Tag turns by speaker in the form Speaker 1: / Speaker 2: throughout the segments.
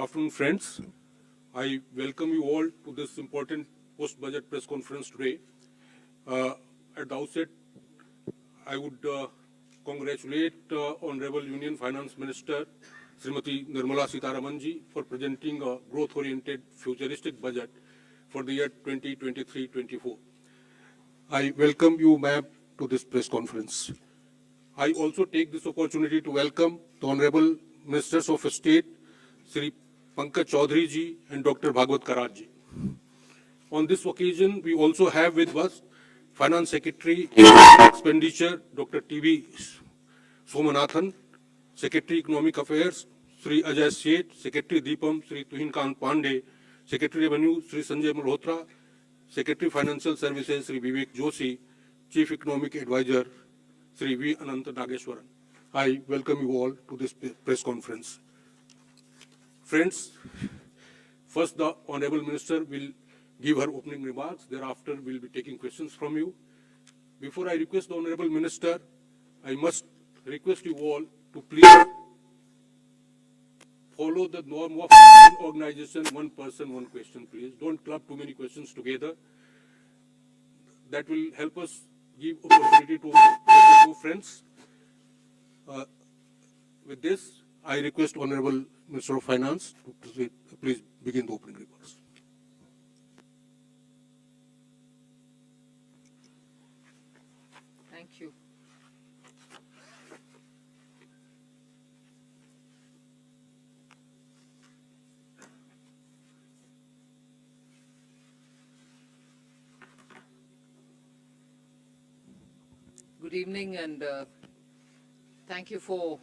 Speaker 1: afternoon, friends. I welcome you all to this important post-budget press conference today. At the outset, I would congratulate Honorable Union Finance Minister Srimati Nirmala Sitharamanji for presenting a growth-oriented futuristic budget for the year 2023-24. I welcome you, ma'am, to this press conference. I also take this opportunity to welcome the Honorable Ministers of State, Sri Pankaj Chaudhary ji and Dr. Bhagwat Karaj ji. On this occasion, we also have with us Finance Secretary Expenditure, Dr. T.V. Somanathan, Secretary Economic Affairs, Sri Ajay Seth, Secretary Deepam, Sri Tuhin Kant Pandey, Secretary Revenue, Sri Sanjay Malhotra, Secretary Financial Services, Sri Vivek Joshi, Chief Economic Advisor, Sri V. Ananta Nageshwaran. I welcome you all to this press conference. Friends, first the Honorable Minister will give her opening remarks. Thereafter, we'll be taking questions from you. Before I request the Honorable Minister, I must request you all to please follow the norm of organization, one person, one question, please. Don't club too many questions together. That will help us give opportunity to two friends. With this, I request Honorable Minister of Finance to please begin the opening remarks.
Speaker 2: Thank you. Good evening, and thank you for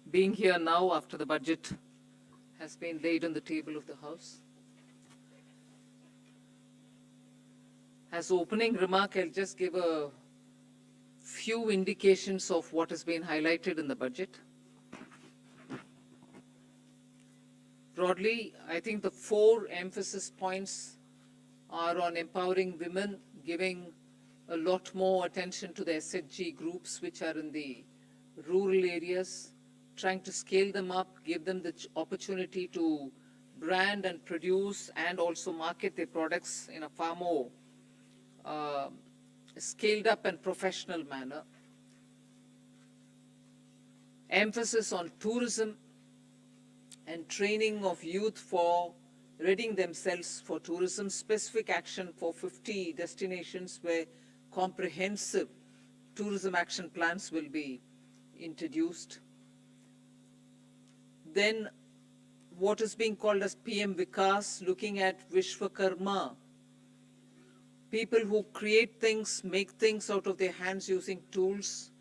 Speaker 2: being here now after the budget has been laid on the table of the House. As opening remark, I'll just give a few indications of what has been highlighted in the budget. Broadly, I think the four emphasis points are on empowering women, giving a lot more attention to the SHG groups which are in the rural areas, trying to scale them up, give them the opportunity to brand and produce and also market their products in a far more scaled up and professional manner. Emphasis on tourism and training of youth for readying themselves for tourism, specific action for 50 destinations where comprehensive tourism action plans will be introduced. Then what is being called as PM Vikas, looking at Vishwakarma, people who create things, make things out of their hands using tools.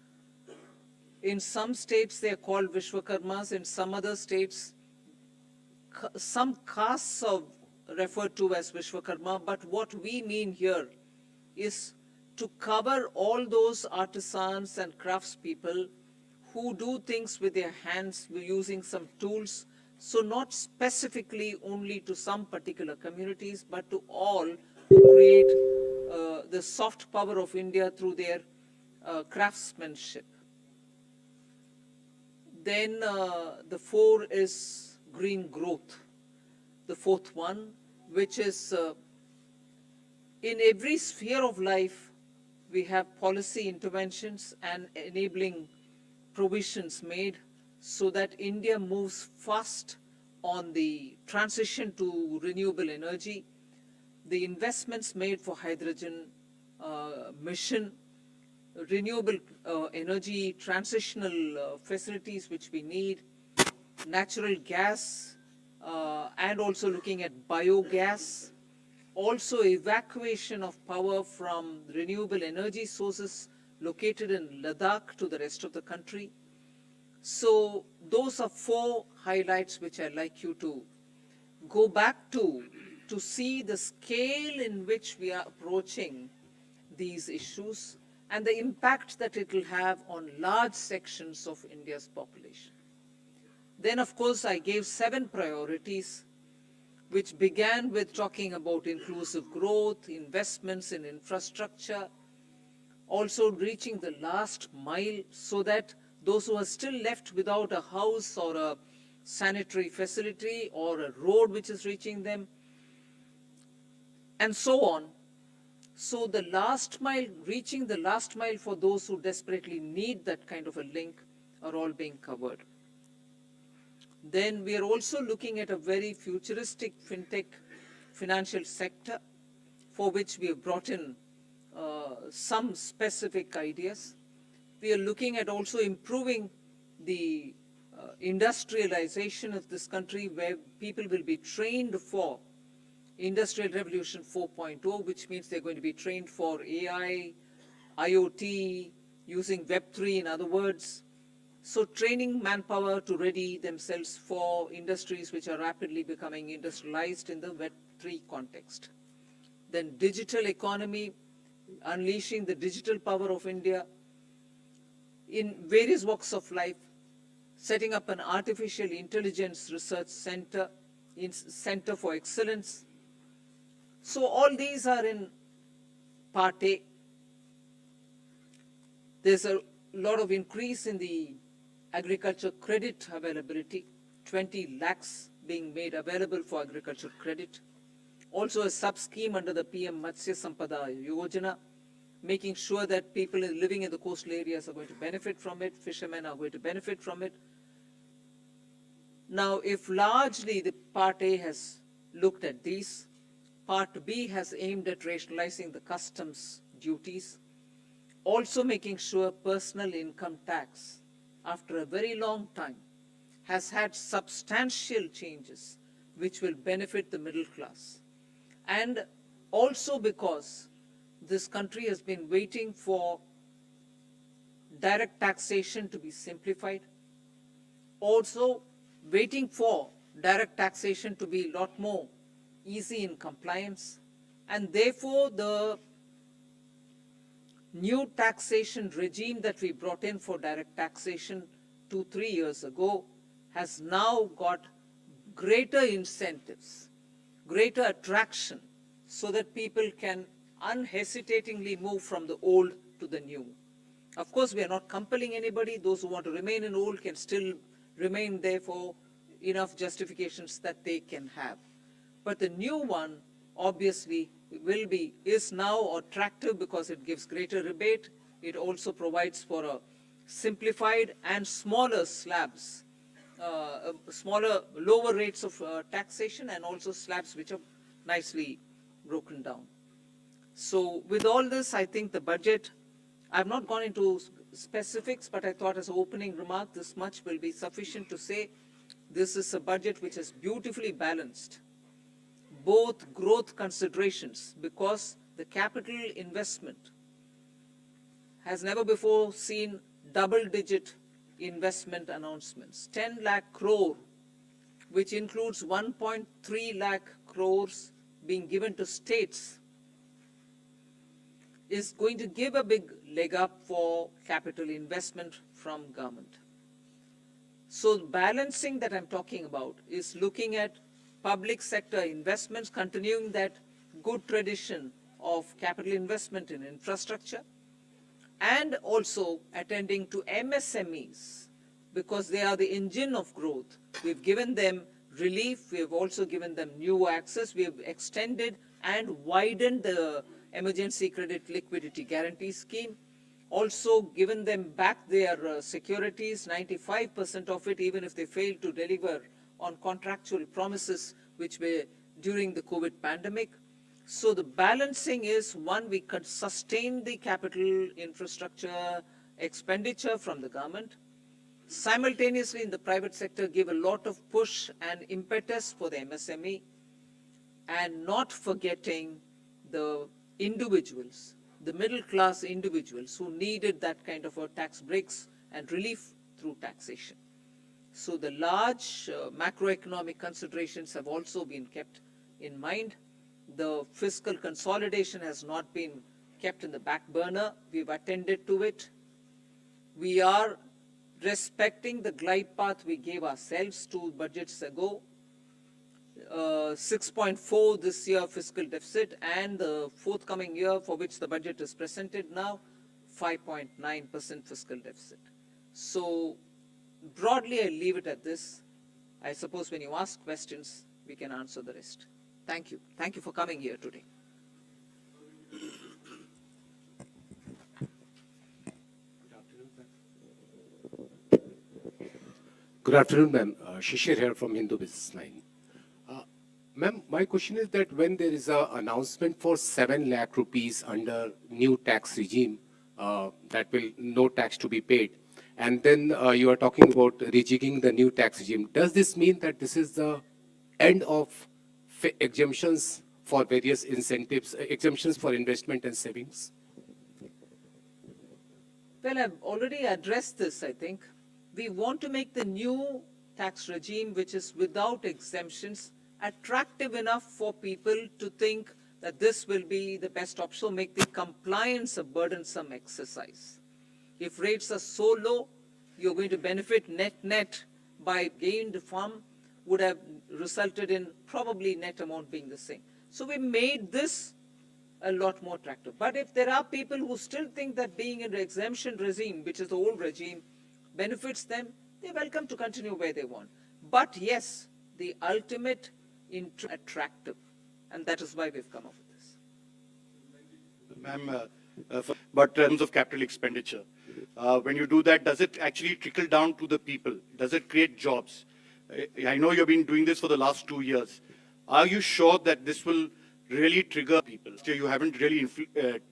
Speaker 2: In some states they are called Vishwakarmas, in some other states some castes are referred to as Vishwakarma, but what we mean here is to cover all those artisans and craftspeople who do things with their hands using some tools, so not specifically only to some particular communities, but to all who create the soft power of India through their craftsmanship. Then the four is green growth, the fourth one, which is in every sphere of life, we have policy interventions and enabling provisions made so that India moves fast on the transition to renewable energy, the investments made for hydrogen mission, renewable energy transitional facilities which we need, natural gas, and also looking at biogas, also evacuation of power from renewable energy sources located in Ladakh to the rest of the country. So those are four highlights which I'd like you to go back to see the scale in which we are approaching these issues and the impact that it will have on large sections of India's population. Then, of course, I gave 7 priorities, which began with talking about inclusive growth, investments in infrastructure, also reaching the last mile so that those who are still left without a house or a sanitary facility or a road which is reaching them, and so on. So the last mile, reaching the last mile for those who desperately need that kind of a link are all being covered. Then we are also looking at a very futuristic fintech financial sector for which we have brought in some specific ideas. We are looking at also improving the industrialization of this country, where people will be trained for Industrial Revolution 4.0, which means they're going to be trained for AI, IoT, using Web3 in other words. So training manpower to ready themselves for industries which are rapidly becoming industrialized in the Web3 context. Then digital economy, unleashing the digital power of India in various walks of life, setting up an artificial intelligence research center, center for excellence. So all these are in part A. There's a lot of increase in the agriculture credit availability, 20 lakhs being made available for agriculture credit. Also a sub-scheme under the PM Matsya Sampada Yojana, making sure that people living in the coastal areas are going to benefit from it, fishermen are going to benefit from it. Now, if largely the Part A has looked at these, Part B has aimed at rationalizing the customs duties, also making sure personal income tax, after a very long time, has had substantial changes which will benefit the middle class. And also because this country has been waiting for direct taxation to be simplified, also waiting for direct taxation to be a lot more easy in compliance, and therefore the new taxation regime that we brought in for direct taxation 2-3 years ago has now got greater incentives, greater attraction, so that people can unhesitatingly move from the old to the new. Of course, we are not compelling anybody. Those who want to remain in old can still remain there for enough justifications that they can have. But the new one obviously is now attractive because it gives greater rebate. It also provides for a simplified and smaller slabs, lower rates of taxation, and also slabs which are nicely broken down. So with all this, I think the budget, I've not gone into specifics, but I thought as an opening remark, this much will be sufficient to say this is a budget which is beautifully balanced. Both growth considerations, because the capital investment has never before seen double-digit investment announcements. 10 lakh crore, which includes 1.3 lakh crores being given to states, is going to give a big leg up for capital investment from government. So balancing that I'm talking about is looking at public sector investments, continuing that good tradition of capital investment in infrastructure, and also attending to MSMEs, because they are the engine of growth. We've given them relief, we have also given them new access, we have extended and widened the emergency credit liquidity guarantee scheme, also given them back their securities, 95% of it, even if they fail to deliver on contractual promises which were during the COVID pandemic. So the balancing is, one, we could sustain the capital infrastructure expenditure from the government, simultaneously in the private sector give a lot of push and impetus for the MSME, and not forgetting the individuals, the middle class individuals who needed that kind of a tax breaks and relief through taxation. So the large macroeconomic considerations have also been kept in mind. The fiscal consolidation has not been kept in the back burner. We've attended to it. We are respecting the glide path we gave ourselves 2 budgets ago. 6.4 this year fiscal deficit, and the forthcoming year for which the budget is presented now, 5.9% fiscal deficit. So broadly, I leave it at this. I suppose when you ask questions, we can answer the rest. Thank you. Thank you for coming here today.
Speaker 3: Good afternoon, ma'am. Shishir here from Hindu Business Line. Ma'am, my question is that when there is an announcement for 7 lakh rupees under new tax regime, that will no tax to be paid, and then you are talking about rejigging the new tax regime, does this mean that this is the end of exemptions for various incentives, exemptions for investment and savings?
Speaker 2: Well, I've already addressed this, I think. We want to make the new tax regime, which is without exemptions, attractive enough for people to think that this will be the best option, so make the compliance a burdensome exercise. If rates are so low, you're going to benefit net by gained from would have resulted in probably net amount being the same. So we made this a lot more attractive. But if there are people who still think that being in the exemption regime, which is the old regime, benefits them, they're welcome to continue where they want. But yes, the ultimate attractive, and that is why we've come up with this.
Speaker 4: Ma'am, but in terms of capital expenditure, when you do that, does it actually trickle down to the people? Does it create jobs? I know you've been doing this for the last 2 years. Are you sure that this will really trigger people? Still, you haven't really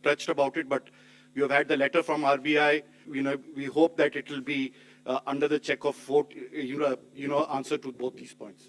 Speaker 4: touched about it, but you have had the letter from RBI. We hope that it will be under the check of vote, answer to both these points.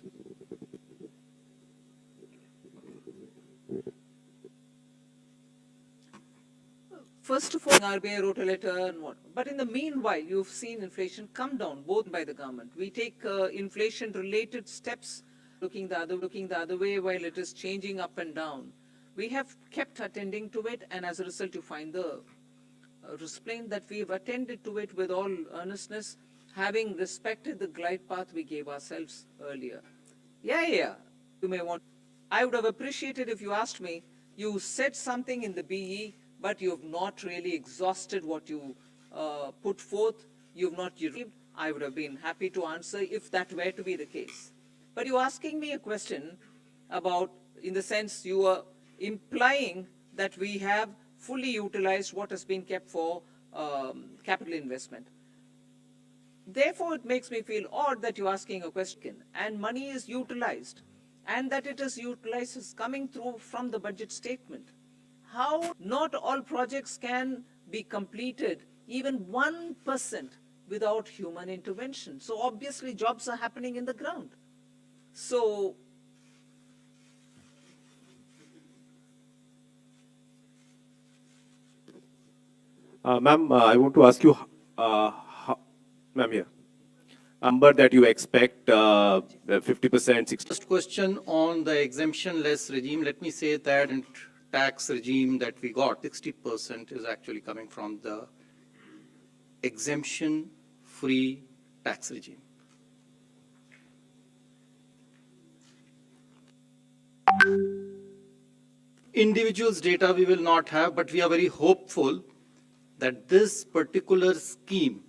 Speaker 2: First of all, RBI wrote a letter and what. But in the meanwhile, you've seen inflation come down, both by the government. We take inflation-related steps, looking the other way while it is changing up and down. We have kept attending to it, and as a result, you find the explain that we've attended to it with all earnestness, having respected the glide path we gave ourselves earlier. Yeah. You may want. I would have appreciated if you asked me, you said something in the BE, but you've not really exhausted what you put forth. You've not received. I would have been happy to answer if that were to be the case. But you're asking me a question about, in the sense you are implying that we have fully utilized what has been kept for capital investment. Therefore, it makes me feel odd that you're asking a question and money is utilized, and that it is utilized as coming through from the budget statement. How not all projects can be completed, even 1%, without human intervention. So obviously jobs are happening in the ground. So
Speaker 3: Ma'am, I want to ask you, ma'am, here, number that you expect 50%, 60%.
Speaker 5: First question on the exemption-less regime, let me say that tax regime that we got, 60% is actually coming from the exemption-free tax regime. Individuals' data we will not have, but we are very hopeful that this particular scheme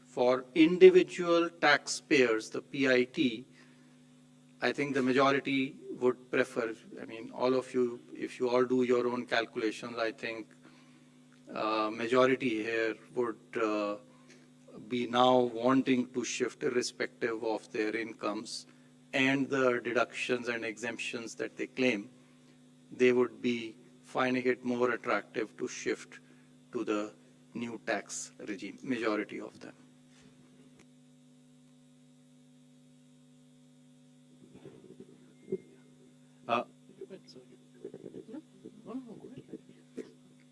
Speaker 5: for individual taxpayers, the PIT, I think the majority would prefer. I mean, all of you, if you all do your own calculations, I think majority here would be now wanting to shift irrespective of their incomes and the deductions and exemptions that they claim. They would be finding it more attractive to shift to the new tax regime, majority of them.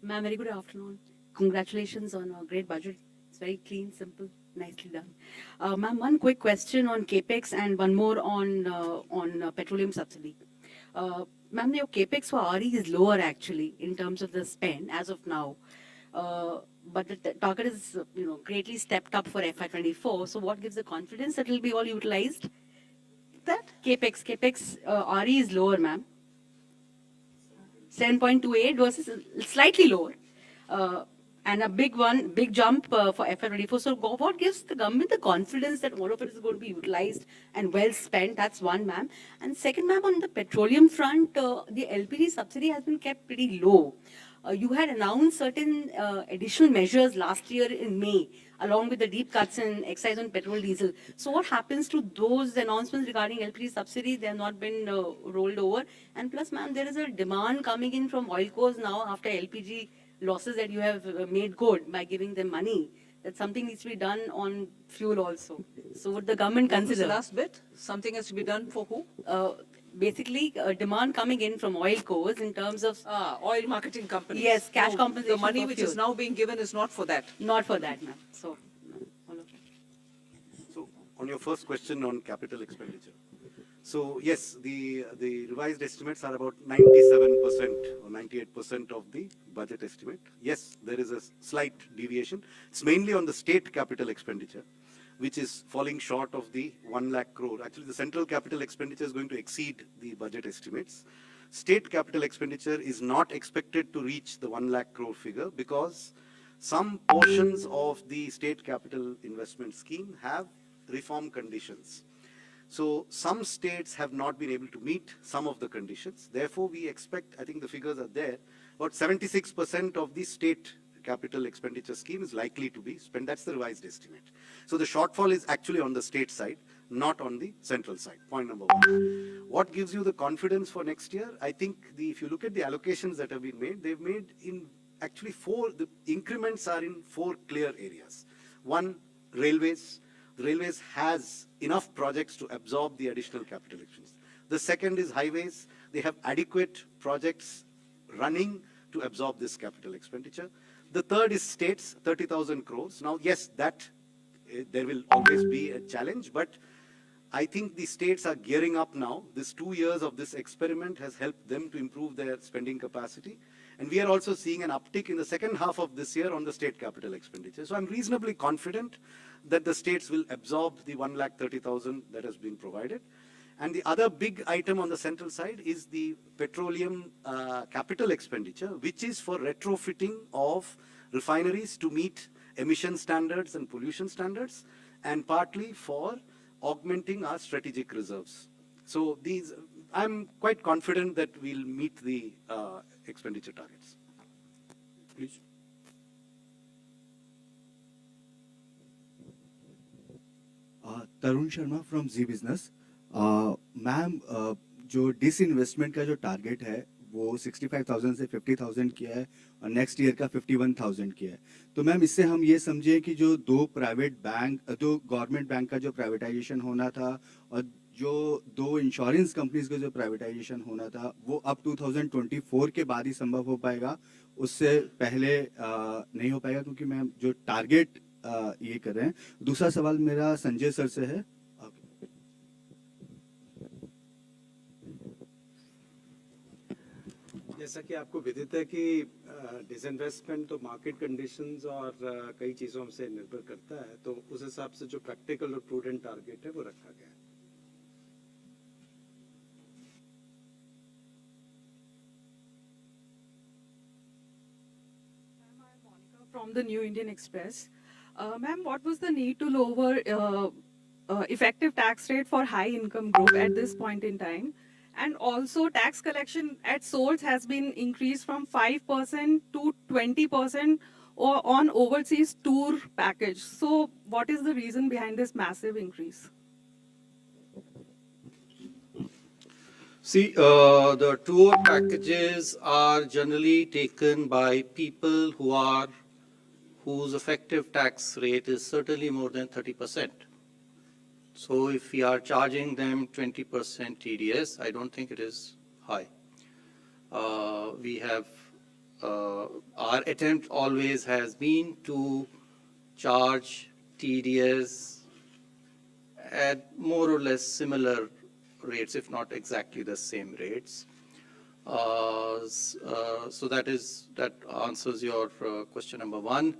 Speaker 6: Ma'am, very good afternoon. Congratulations on a great budget. It's very clean, simple, nicely done. Ma'am, one quick question on capex and one more on petroleum subsidy. Ma'am, your capex for RE is lower actually in terms of the spend as of now. But the target is greatly stepped up for FY24. So what gives the confidence that it will be all utilized? That capex RE is lower, ma'am. 7.28 versus slightly lower. And a big jump for FY24. So what gives the government the confidence that all of it is going to be utilized and well spent? That's one, ma'am. And second, ma'am, on the petroleum front, the LPG subsidy has been kept pretty low. You had announced certain additional measures last year in May, along with the deep cuts in excise on petrol, diesel. So what happens to those announcements regarding LPG subsidy? They have not been rolled over. And plus, ma'am, there is a demand coming in from oil cores now after LPG losses that you have made good by giving them money. That something needs to be done on fuel also. So would the government
Speaker 2: What was
Speaker 6: consider?
Speaker 2: the last bit? Something has to be done for who?
Speaker 6: Basically, demand coming in from oil cores in terms of
Speaker 2: Oil marketing companies.
Speaker 6: Yes, cash
Speaker 2: No,
Speaker 6: compensation
Speaker 2: the money
Speaker 6: for
Speaker 2: which
Speaker 6: fuel.
Speaker 2: is now being given is not for that.
Speaker 6: not for that, ma'am. So, all of it.
Speaker 7: So on your first question on capital expenditure. So yes, the revised estimates are about 97% or 98% of the budget estimate. Yes, there is a slight deviation. It's mainly on the state capital expenditure, which is falling short of the 1 lakh crore. Actually, the central capital expenditure is going to exceed the budget estimates. State capital expenditure is not expected to reach the 1 lakh crore figure because some portions of the state capital investment scheme have reform conditions. So some states have not been able to meet some of the conditions. Therefore, we expect, I think the figures are there, about 76% of the state capital expenditure scheme is likely to be spent. That's the revised estimate. So the shortfall is actually on the state side, not on the central side. Point number one. What gives you the confidence for next year? I think if you look at the allocations that have been made, they've made in actually the increments are in 4 clear areas. One, railways. The railways has enough projects to absorb the additional capital expenditure. The second is highways. They have adequate projects running to absorb this capital expenditure. The third is states, 30,000 crores. Now, yes, there will always be a challenge, but I think the states are gearing up now. This 2 years of this experiment has helped them to improve their spending capacity. And we are also seeing an uptick in the second half of this year on the state capital expenditure. So I'm reasonably confident that the states will absorb the 1,30,000 that has been provided. And the other big item on the central side is the petroleum capital expenditure, which is for retrofitting of refineries to meet emission standards and pollution standards, and partly for augmenting our strategic reserves. So I'm quite confident that we'll meet the expenditure targets.
Speaker 1: Please.
Speaker 8: Tarun Sharma from Zee business ma'am जो disinvestment का जो target है वो 65,000 से 50,000 किया है और next year का 51,000 किया है तो मैम इससे हम ये समझें कि जो दो गवर्नमेंट बैंक का जो प्राइवेटाइजेशन होना था और जो 2 इंश्योरेंस कंपनीज का जो प्राइवेटाइजेशन होना था वो अब 2024 के बाद ही संभव हो पाएगा, उससे पहले नहीं हो पाएगा, क्योंकि मैम जो टारगेट ये कर रहे हैं. दूसरा सवाल मेरा संजय सर से है.
Speaker 9: जैसा कि आपको विदित है कि डिसइन्वेस्टमेंट तो मार्केट कंडीशंस और कई चीज़ों से निर्भर करता है, तो उस हिसाब से जो प्रैक्टिकल और प्रूडेंट टारगेट है वो रखा गया है.
Speaker 10: From the New Indian Express. Ma'am, what was the need to lower effective tax rate for high income group at this point in time? And also tax collection at source has been increased from 5% to 20% on overseas tour package. So what is the reason behind this massive increase?
Speaker 5: See, the tour packages are generally taken by people whose effective tax rate is certainly more than 30%. So if we are charging them 20% TDS, I don't think it is high. Our attempt always has been to charge TDS at more or less similar rates, if not exactly the same rates. So that answers your question number one.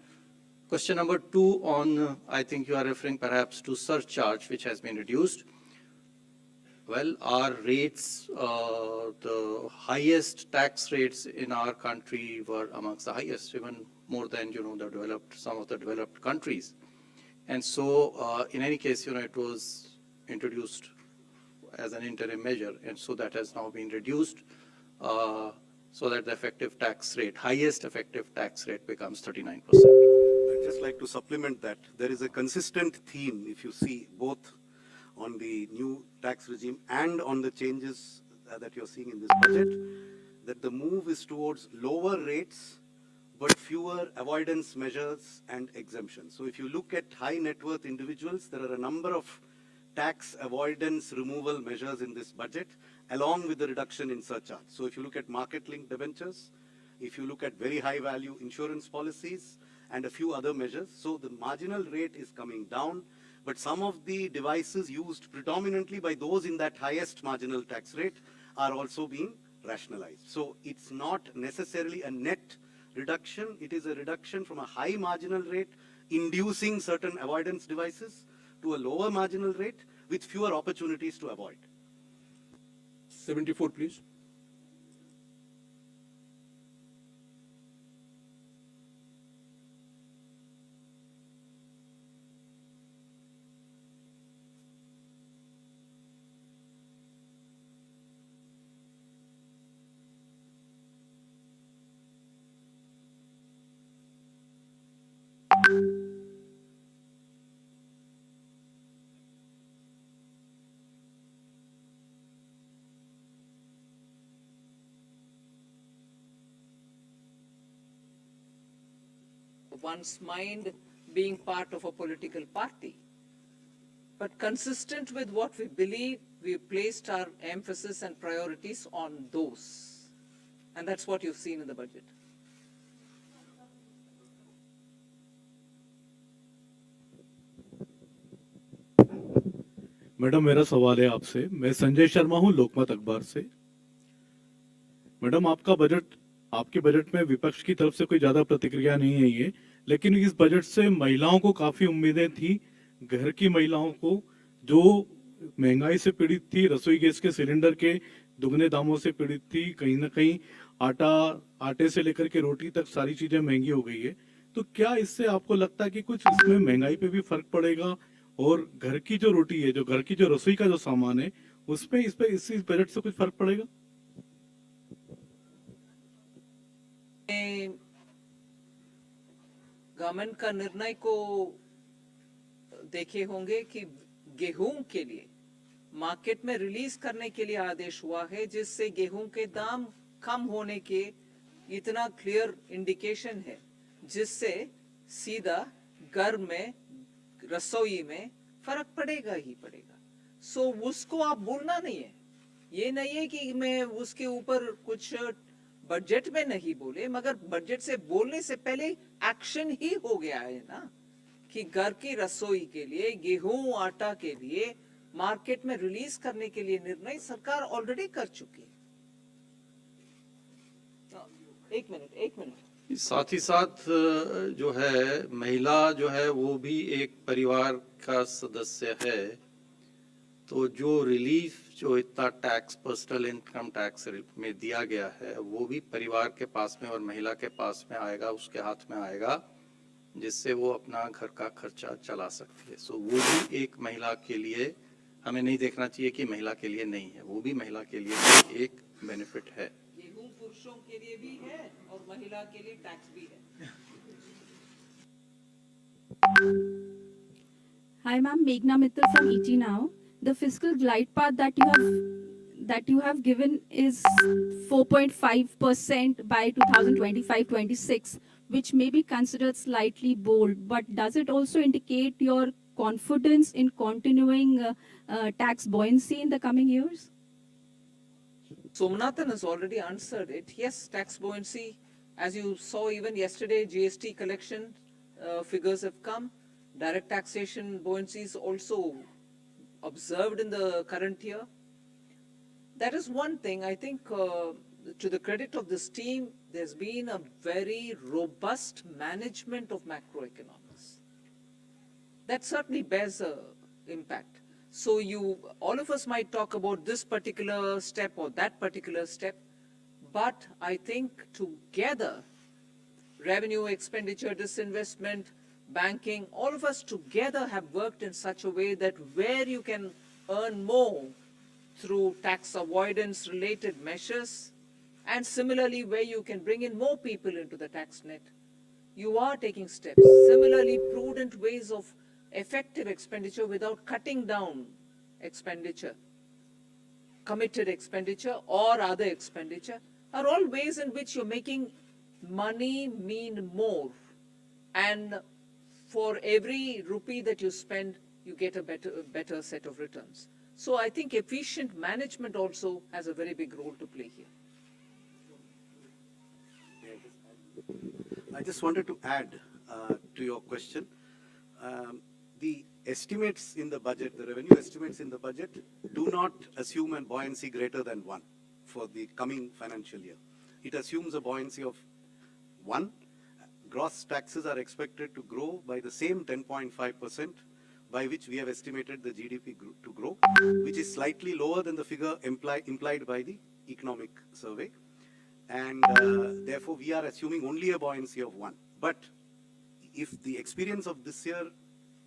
Speaker 5: Question number two on, I think you are referring perhaps to surcharge, which has been reduced. Well, our rates, the highest tax rates in our country were amongst the highest, even more than, some of the developed countries. And so, in any case, it was introduced as an interim measure, and so that has now been reduced, so that the effective tax rate, highest effective tax rate becomes 39%.
Speaker 7: I'd just like to supplement that. There is a consistent theme, if you see, both on the new tax regime and on the changes that you're seeing in this budget, that the move is towards lower rates, but fewer avoidance measures and exemptions. So if you look at high net worth individuals, there are a number of tax avoidance removal measures in this budget, along with the reduction in surcharge. So if you look at market-linked debentures, if you look at very high-value insurance policies, and a few other measures, so the marginal rate is coming down, but some of the devices used predominantly by those in that highest marginal tax rate are also being rationalized. So it's not necessarily a net reduction, it is a reduction from a high marginal rate, inducing certain avoidance devices, to a lower marginal rate with fewer opportunities to avoid.
Speaker 1: 74, please.
Speaker 2: One's mind being part of a political party. But consistent with what we believe, we placed our emphasis and priorities on those. And that's what you've seen in the budget.
Speaker 11: Madam मेरा सवाल है आपसे। मैं संजय शर्मा हूं लोकमत अखबार से। Madam आपके budget में विपक्ष की तरफ से कोई ज्यादा प्रतिक्रिया नहीं आई है, लेकिन इस बजट से महिलाओं को काफी उम्मीदें थी। घर की महिलाओं को जो महंगाई से पीड़ित थी, रसोई गैस के सिलेंडर के दुगने दामों से पीड़ित थी, कहीं ना कहीं आटे से लेकर के रोटी तक सारी चीजें महंगी हो गई है। तो क्या इससे आपको लगता है कि कुछ इसमें महंगाई पे भी फर्क पड़ेगा और घर की जो रोटी है, जो घर की जो रसोई का जो सामान है, उसपे इस बजट से कुछ फर्क पड़ेगा?
Speaker 2: गवर्नमेंट का निर्णय को देखे होंगे कि गेहूं के लिए मार्केट में रिलीज करने के लिए आदेश हुआ है, जिससे गेहूं के दाम कम होने के इतना क्लियर इंडिकेशन है, जिससे सीधा घर में रसोई में फर्क पड़ेगा ही पड़ेगा। सो उसको आप बोलना नहीं है। ये नहीं है कि मैं उसके ऊपर कुछ बजट में नहीं बोले, मगर बजट से बोलने से पहले एक्शन ही हो गया है ना, कि घर की रसोई के लिए गेहूं आटा के लिए मार्केट में रिलीज करने के लिए निर्णय सरकार ऑलरेडी कर चुकी है। एक मिनट।
Speaker 5: साथ ही साथ जो है महिला जो है वो भी एक परिवार का सदस्य है, तो जो रिलीफ जो इतना टैक्स पर्सनल इनकम टैक्स में दिया गया है वो भी परिवार के पास में और महिला के पास में आएगा, उसके हाथ में आएगा, जिससे वो अपना घर का खर्चा चला सकती है। सो वो भी एक महिला के लिए, हमें नहीं देखना चाहिए कि महिला के लिए नहीं है, वो भी महिला के लिए भी एक बेनिफिट है।
Speaker 2: गेहूं पुरुषों के लिए भी है और महिला के लिए टैक्स भी है।
Speaker 12: Hi ma'am, Meghna Mittal from ET Now. The fiscal glide path that you have given is 4.5% by 2025-26, which may be considered slightly bold, but does it also indicate your confidence in continuing tax buoyancy in the coming years?
Speaker 2: Somanathan has already answered it. Yes, tax buoyancy, as you saw even yesterday, GST collection figures have come. Direct taxation buoyancy is also observed in the current year. That is one thing. I think to the credit of this team, there's been a very robust management of macroeconomics. That certainly bears an impact. So all of us might talk about this particular step or that particular step, but I think together revenue, expenditure, disinvestment, banking, all of us together have worked in such a way that where you can earn more through tax avoidance related measures, and similarly where you can bring in more people into the tax net, you are taking steps. Similarly, prudent ways of effective expenditure without cutting down expenditure, committed expenditure or other expenditure, are all ways in which you're making money mean more. And for every rupee that you spend, you get a better set of returns. So I think efficient management also has a very big role to play here.
Speaker 7: I just wanted to add to your question. The estimates in the budget, the revenue estimates in the budget, do not assume a buoyancy greater than 1 for the coming financial year. It assumes a buoyancy of 1. Gross taxes are expected to grow by the same 10.5%, by which we have estimated the GDP to grow, which is slightly lower than the figure implied by the economic survey. And therefore, we are assuming only a buoyancy of 1. But if the experience of this year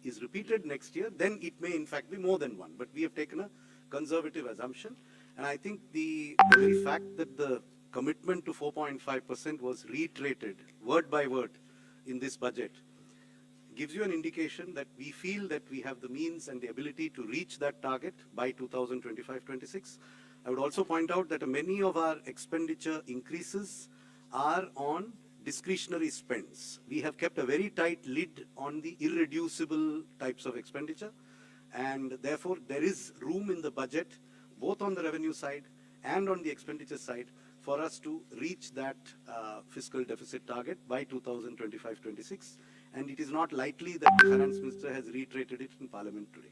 Speaker 7: is repeated next year, then it may in fact be more than 1. But we have taken a conservative assumption. And I think the very fact that the commitment to 4.5% was reiterated word by word in this budget gives you an indication that we feel that we have the means and the ability to reach that target by 2025-26. I would also point out that many of our expenditure increases are on discretionary spends. We have kept a very tight lid on the irreducible types of expenditure, and therefore there is room in the budget, both on the revenue side and on the expenditure side, for us to reach that fiscal deficit target by 2025-26. And it is not likely that the Finance Minister has reiterated it in Parliament today.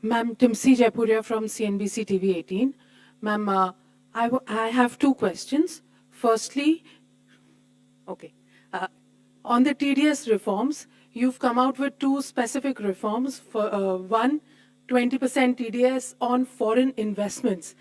Speaker 13: Ma'am, Timsi Jaipuria from CNBC TV 18. Ma'am, I have two questions. Firstly, on the TDS reforms, you've come out with two specific reforms. For one, 20% TDS on foreign investments.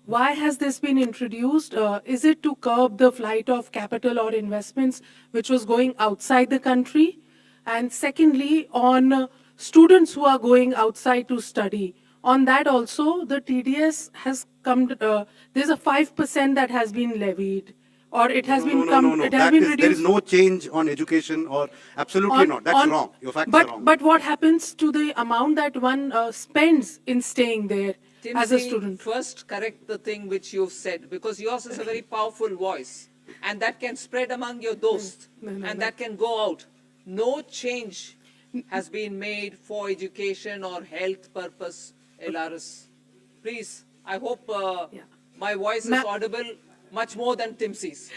Speaker 13: Why has this been introduced? Is it to curb the flight of capital or investments which was going outside the country? And secondly, on students who are going outside to study, on that also the TDS has come, there's a 5% that has been levied, or it has been reduced.
Speaker 7: There is no change on education, or absolutely not. That's wrong. Your facts are wrong.
Speaker 13: But what happens to the amount that one spends in staying there as a student?
Speaker 2: First correct the thing which you've said, because yours is a very powerful voice, and that can spread among your dosts, and that can go out. No change has been made for education or health purpose, LRS. Please, I hope my voice is audible much more than Timsi's.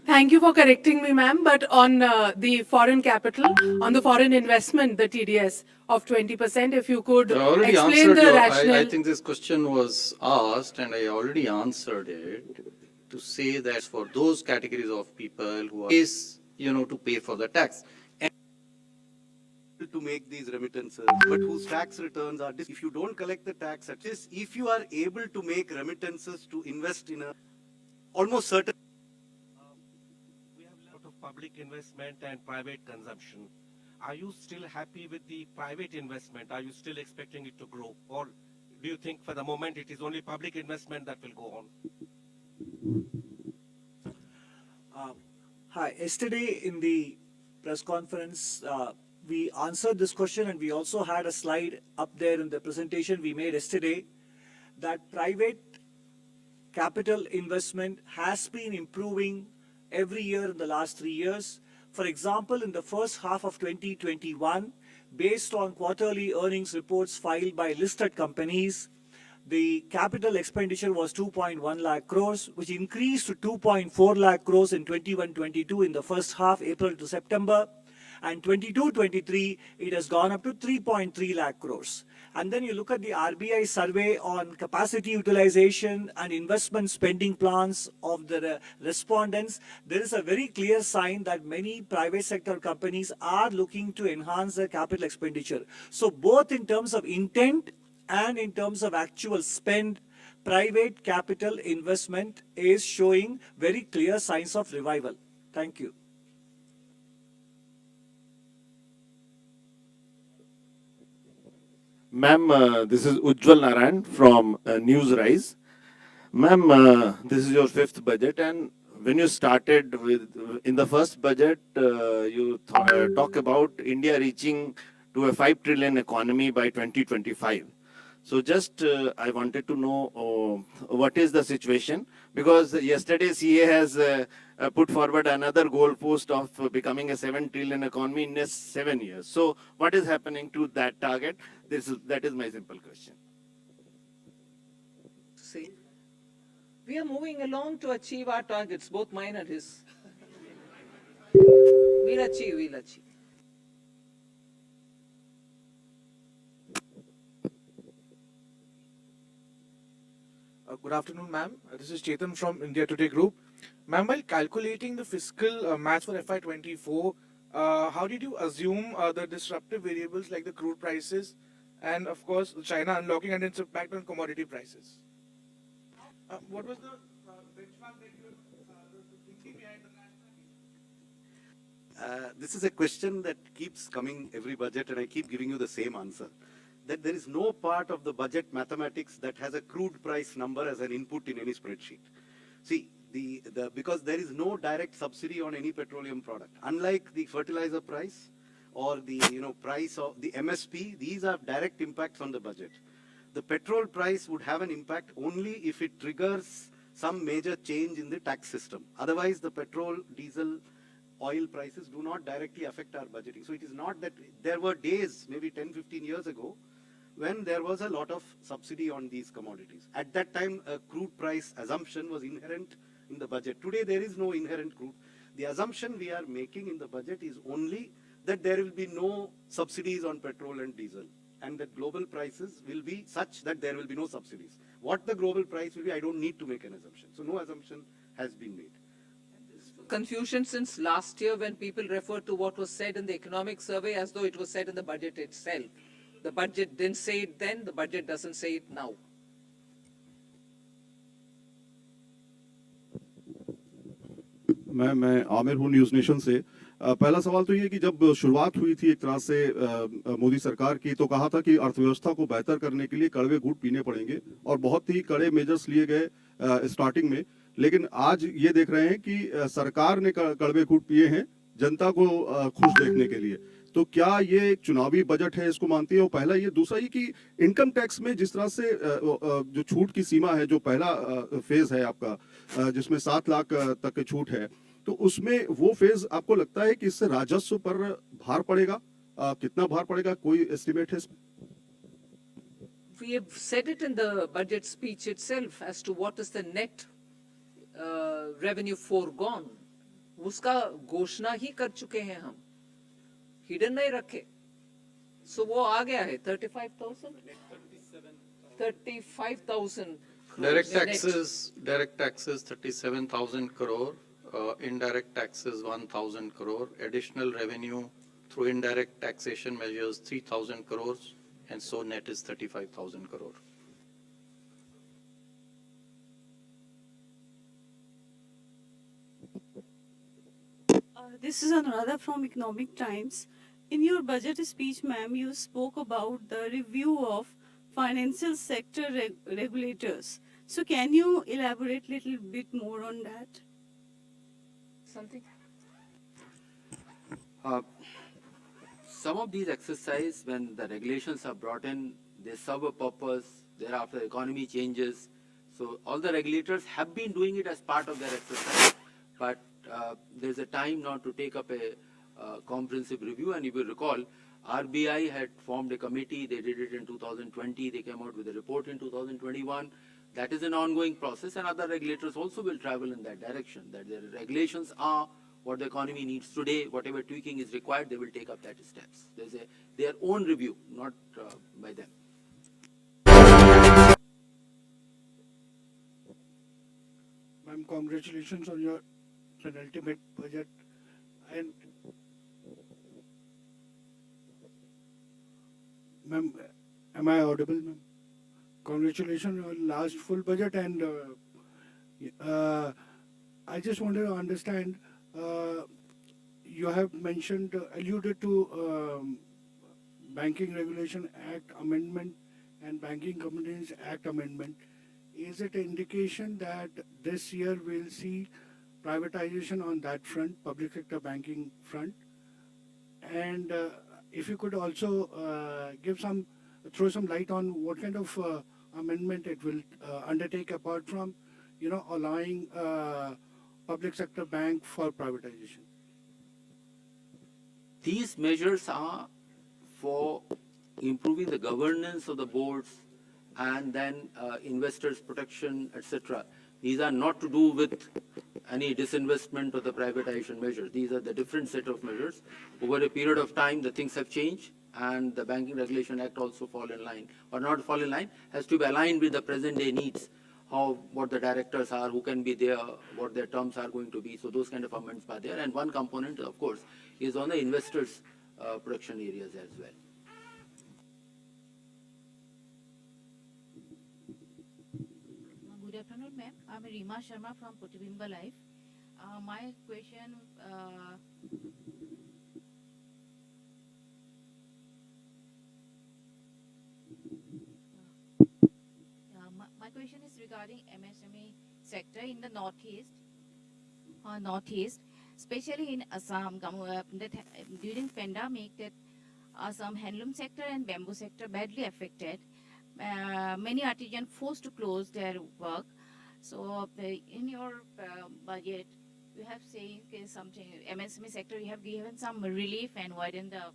Speaker 13: Thank you for correcting me, ma'am. But on the foreign capital, on the foreign investment, the TDS of 20%, if you could
Speaker 5: I already
Speaker 13: explain
Speaker 5: answered
Speaker 13: the rationale.
Speaker 5: I think this question was asked, and I already answered it to say that for those categories of people who are to pay for the tax.
Speaker 7: To make these remittances, but whose tax returns are, if you don't collect the tax, at least if you are able to make remittances to invest in a almost certain.
Speaker 14: We have a lot of public investment and private consumption. Are you still happy with the private investment? Are you still expecting it to grow? Or do you think for the moment it is only public investment that will go on?
Speaker 15: Hi, yesterday in the press conference, we answered this question, and we also had a slide up there in the presentation we made yesterday that private capital investment has been improving every year in the last 3 years. For example, in the first half of 2021, based on quarterly earnings reports filed by listed companies, the capital expenditure was 2.1 lakh crores, which increased to 2.4 lakh crores in 21-22 in the first half, April to September. And 22-23, it has gone up to 3.3 lakh crores. And then you look at the RBI survey on capacity utilization and investment spending plans of the respondents. There is a very clear sign that many private sector companies are looking to enhance their capital expenditure. So both in terms of intent and in terms of actual spend, private capital investment is showing very clear signs of revival. Thank you.
Speaker 16: Ma'am, this is Ujjwal Narayan from Newsrise. Ma'am, this is your fifth budget, and when you started with in the first budget, you talk about India reaching to a 5 trillion economy by 2025. So just I wanted to know what is the situation, because yesterday CA has put forward another goalpost of becoming a 7 trillion economy in next 7 years. So what is happening to that target? That is my simple question.
Speaker 2: See, we are moving along to achieve our targets, both mine and his. We'll achieve, we'll achieve.
Speaker 17: Good afternoon, ma'am. This is Chetan from India Today Group. Ma'am, while calculating the fiscal match for FY24, how did you assume the disruptive variables like the crude prices and, of course, China unlocking and its impact on commodity prices? What was the benchmark that you were thinking behind the
Speaker 7: This is a question that keeps coming every budget, and I keep giving you the same answer. That there is no part of the budget mathematics that has a crude price number as an input in any spreadsheet. See, because there is no direct subsidy on any petroleum product. Unlike the fertilizer price or the price of the MSP, these are direct impacts on the budget. The petrol price would have an impact only if it triggers some major change in the tax system. Otherwise, the petrol, diesel, oil prices do not directly affect our budgeting. So it is not that there were days, maybe 10, 15 years ago, when there was a lot of subsidy on these commodities. At that time, a crude price assumption was inherent in the budget. Today, there is no inherent crude. The assumption we are making in the budget is only that there will be no subsidies on petrol and diesel, and that global prices will be such that there will be no subsidies. What the global price will be, I don't need to make an assumption. So no assumption has been made.
Speaker 2: Confusion since last year when people refer to what was said in the economic survey as though it was said in the budget itself. The budget didn't say it then, the budget doesn't say it now.
Speaker 18: मैं आमिर हूँ news nation से। पहला सवाल तो ये कि जब शुरुआत हुई थी एक तरह से मोदी सरकार की, तो कहा था कि अर्थव्यवस्था को बेहतर करने के लिए कड़वे घूंट पीने पड़ेंगे और बहुत ही कड़े मेजर्स लिए गए स्टार्टिंग में। लेकिन आज ये देख रहे हैं कि सरकार ने कड़वे घूंट पिए हैं जनता को खुश देखने के लिए। तो क्या ये एक चुनावी बजट है, इसको मानती है? और पहला ये, दूसरा ये कि इनकम टैक्स में जिस तरह से जो छूट की सीमा है, जो पहला फेज है आपका जिसमें 7 लाख तक की छूट है, तो उसमें वो फेज आपको लगता है कि इससे राजस्व पर भार पड़ेगा? कितना भार पड़ेगा, कोई एस्टिमेट है इसमें?
Speaker 2: We have said it in the budget speech itself as to what is the net revenue foregone. उसका घोषणा ही कर चुके हैं हम, हिडन नहीं रखे। So वो आ गया है 35,000? 35,000
Speaker 5: Direct taxes 37,000 crore, indirect taxes 1,000 crore, additional revenue through indirect taxation measures 3,000 crores, and so net is 35,000 crore.
Speaker 19: This is Anuradha from Economic Times. In your budget speech, ma'am, you spoke about the review of financial sector regulators. So can you elaborate a little bit more on that?
Speaker 2: Something?
Speaker 20: Some of these exercises, when the regulations are brought in, they serve a purpose. Thereafter, the economy changes. So all the regulators have been doing it as part of their exercise, but there's a time now to take up a comprehensive review. And if you recall, RBI had formed a committee. They did it in 2020. They came out with a report in 2021. That is an ongoing process, and other regulators also will travel in that direction, that their regulations are what the economy needs today. Whatever tweaking is required, they will take up that steps. There's their own review, not by them.
Speaker 21: Ma'am, congratulations on your penultimate budget. And ma'am, am I audible, ma'am? Congratulations on last full budget, and I just wanted to understand You have mentioned, alluded to Banking Regulation Act Amendment and Banking Companies Act Amendment. Is it an indication that this year we'll see privatization on that front, public sector banking front? And if you could also throw some light on what kind of amendment it will undertake apart from, allowing public sector bank for privatization.
Speaker 20: These measures are for improving the governance of the boards and then investors protection, etc. These are not to do with any disinvestment or the privatization measures. These are the different set of measures. Over a period of time, the things have changed, and the Banking Regulation Act also fall in line, or not fall in line, has to be aligned with the present day needs, what the directors are, who can be there, what their terms are going to be. So those kind of amendments are there. And one component, of course, is on the investors' protection areas as well.
Speaker 4: Good afternoon, ma'am. I'm Rima Sharma from Protibimba Life. My question, my question is regarding MSME sector in the northeast, especially in Assam. During pandemic, that Assam handloom sector and bamboo sector badly affected. Many artisans forced to close their work. So in your budget, you have saying something, MSME sector, you have given some relief and widen the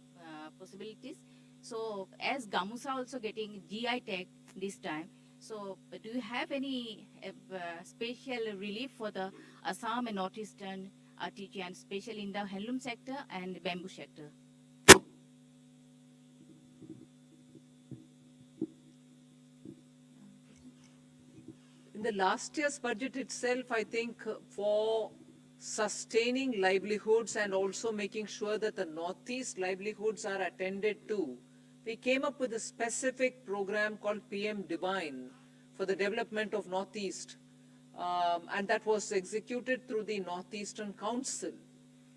Speaker 4: possibilities. So as Gamusa also getting GI tag this time, so do you have any special relief for the Assam and Northeastern artisans, especially in the handloom sector and bamboo sector?
Speaker 2: In the last year's budget itself, I think for sustaining livelihoods and also making sure that the Northeast livelihoods are attended to, we came up with a specific program called PM Divine for the development of Northeast. And that was executed through the Northeastern Council.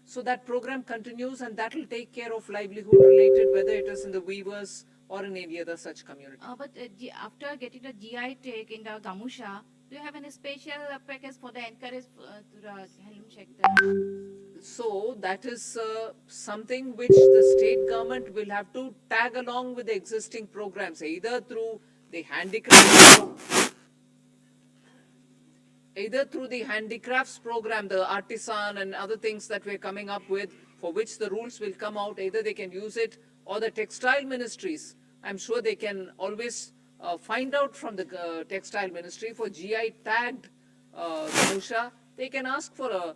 Speaker 2: So that program continues, and that will take care of livelihood related, whether it is in the weavers or in any other such community.
Speaker 4: But after getting the GI tag in the Gamusha, do you have any special package for the encourage to the handloom sector?
Speaker 2: So that is something which the state government will have to tag along with the existing programs, either through the handicrafts program, the artisan and other things that we're coming up with, for which the rules will come out, either they can use it, or the textile ministries. I'm sure they can always find out from the textile ministry for GI tagged Gamusha, they can ask for a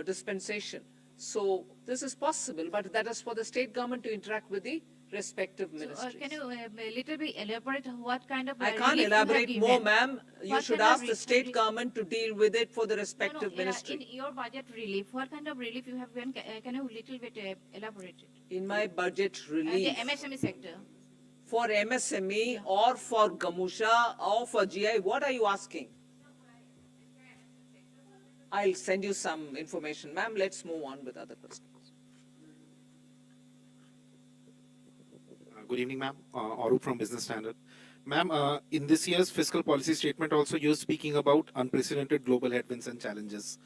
Speaker 2: dispensation. So this is possible, but that is for the state government to interact with the respective ministries.
Speaker 4: So, can you a little bit elaborate what kind of
Speaker 2: I can't
Speaker 4: relief you have
Speaker 2: elaborate more,
Speaker 4: given?
Speaker 2: ma'am. You
Speaker 4: What
Speaker 2: should
Speaker 4: kind of
Speaker 2: ask the state government to deal with it for the respective ministry.
Speaker 4: In your budget relief, what kind of relief you have given? Can you little bit elaborate it?
Speaker 2: In my budget relief.
Speaker 4: The MSME sector.
Speaker 2: For MSME or for Gamusha or for GI, what are you asking? I'll send you some information. Ma'am, let's move on with other questions.
Speaker 22: Good evening, ma'am. Arup from Business Standard. Ma'am, in this year's fiscal policy statement also you're speaking about unprecedented global headwinds and challenges.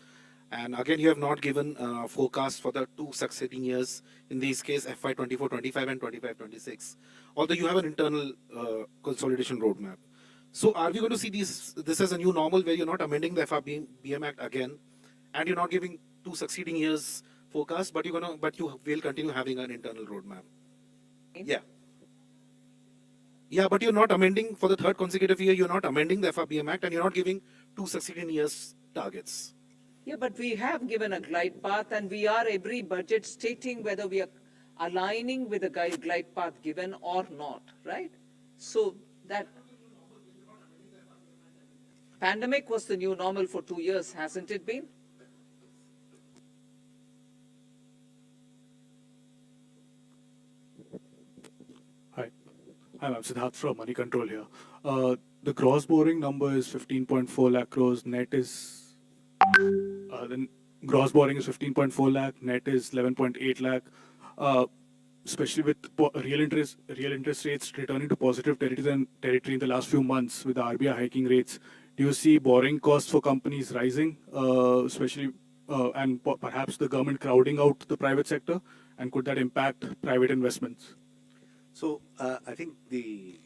Speaker 22: And again, you have not given forecast for the two succeeding years, in this case FY 24-25 and 25-26, although you have an internal consolidation roadmap. So are we going to see this as a new normal where you're not amending the FRBM Act again, and you're not giving two succeeding years forecast, but you will continue having an internal roadmap? Yeah. Yeah, but you're not amending for the third consecutive year, you're not amending the FRBM Act, and you're not giving two succeeding years targets.
Speaker 2: Yeah, but we have given a glide path, and we are every budget stating whether we are aligning with the glide path given or not, right? So that pandemic was the new normal for 2 years, hasn't it been?
Speaker 11: Hi, I'm Siddharth from Money Control here. The gross borrowing number is 15.4 lakh crores. Net is gross borrowing is 15.4 lakh, net is 11.8 lakh. Especially with real interest rates returning to positive territory in the last few months with the RBI hiking rates, do you see borrowing costs for companies rising, especially and perhaps the government crowding out the private sector, and could that impact private investments?
Speaker 7: So I think the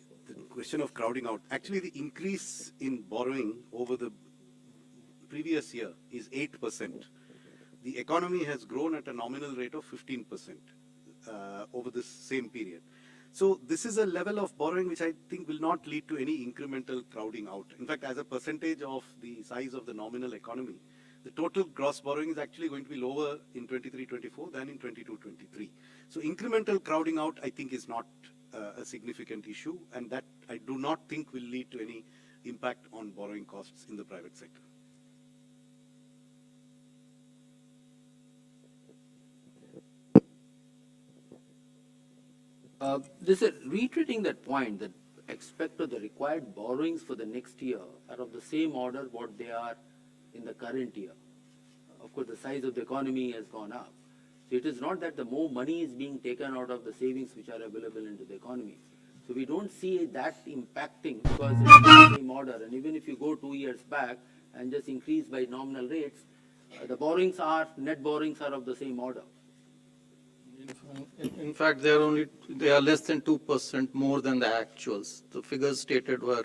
Speaker 7: question of crowding out, actually the increase in borrowing over the previous year is 8%. The economy has grown at a nominal rate of 15% over this same period. So this is a level of borrowing which I think will not lead to any incremental crowding out. In fact, as a percentage of the size of the nominal economy, the total gross borrowing is actually going to be lower in 23-24 than in 22-23. So incremental crowding out, I think, is not a significant issue, and that I do not think will lead to any impact on borrowing costs in the private sector.
Speaker 20: This is reiterating that point that expect the required borrowings for the next year are of the same order what they are in the current year. Of course, the size of the economy has gone up. So it is not that the more money is being taken out of the savings which are available into the economy. So we don't see that impacting because it's the same order. And even if you go 2 years back and just increase by nominal rates, the net borrowings are of the same order.
Speaker 5: In fact, they are less than 2% more than the actuals. The figures stated were,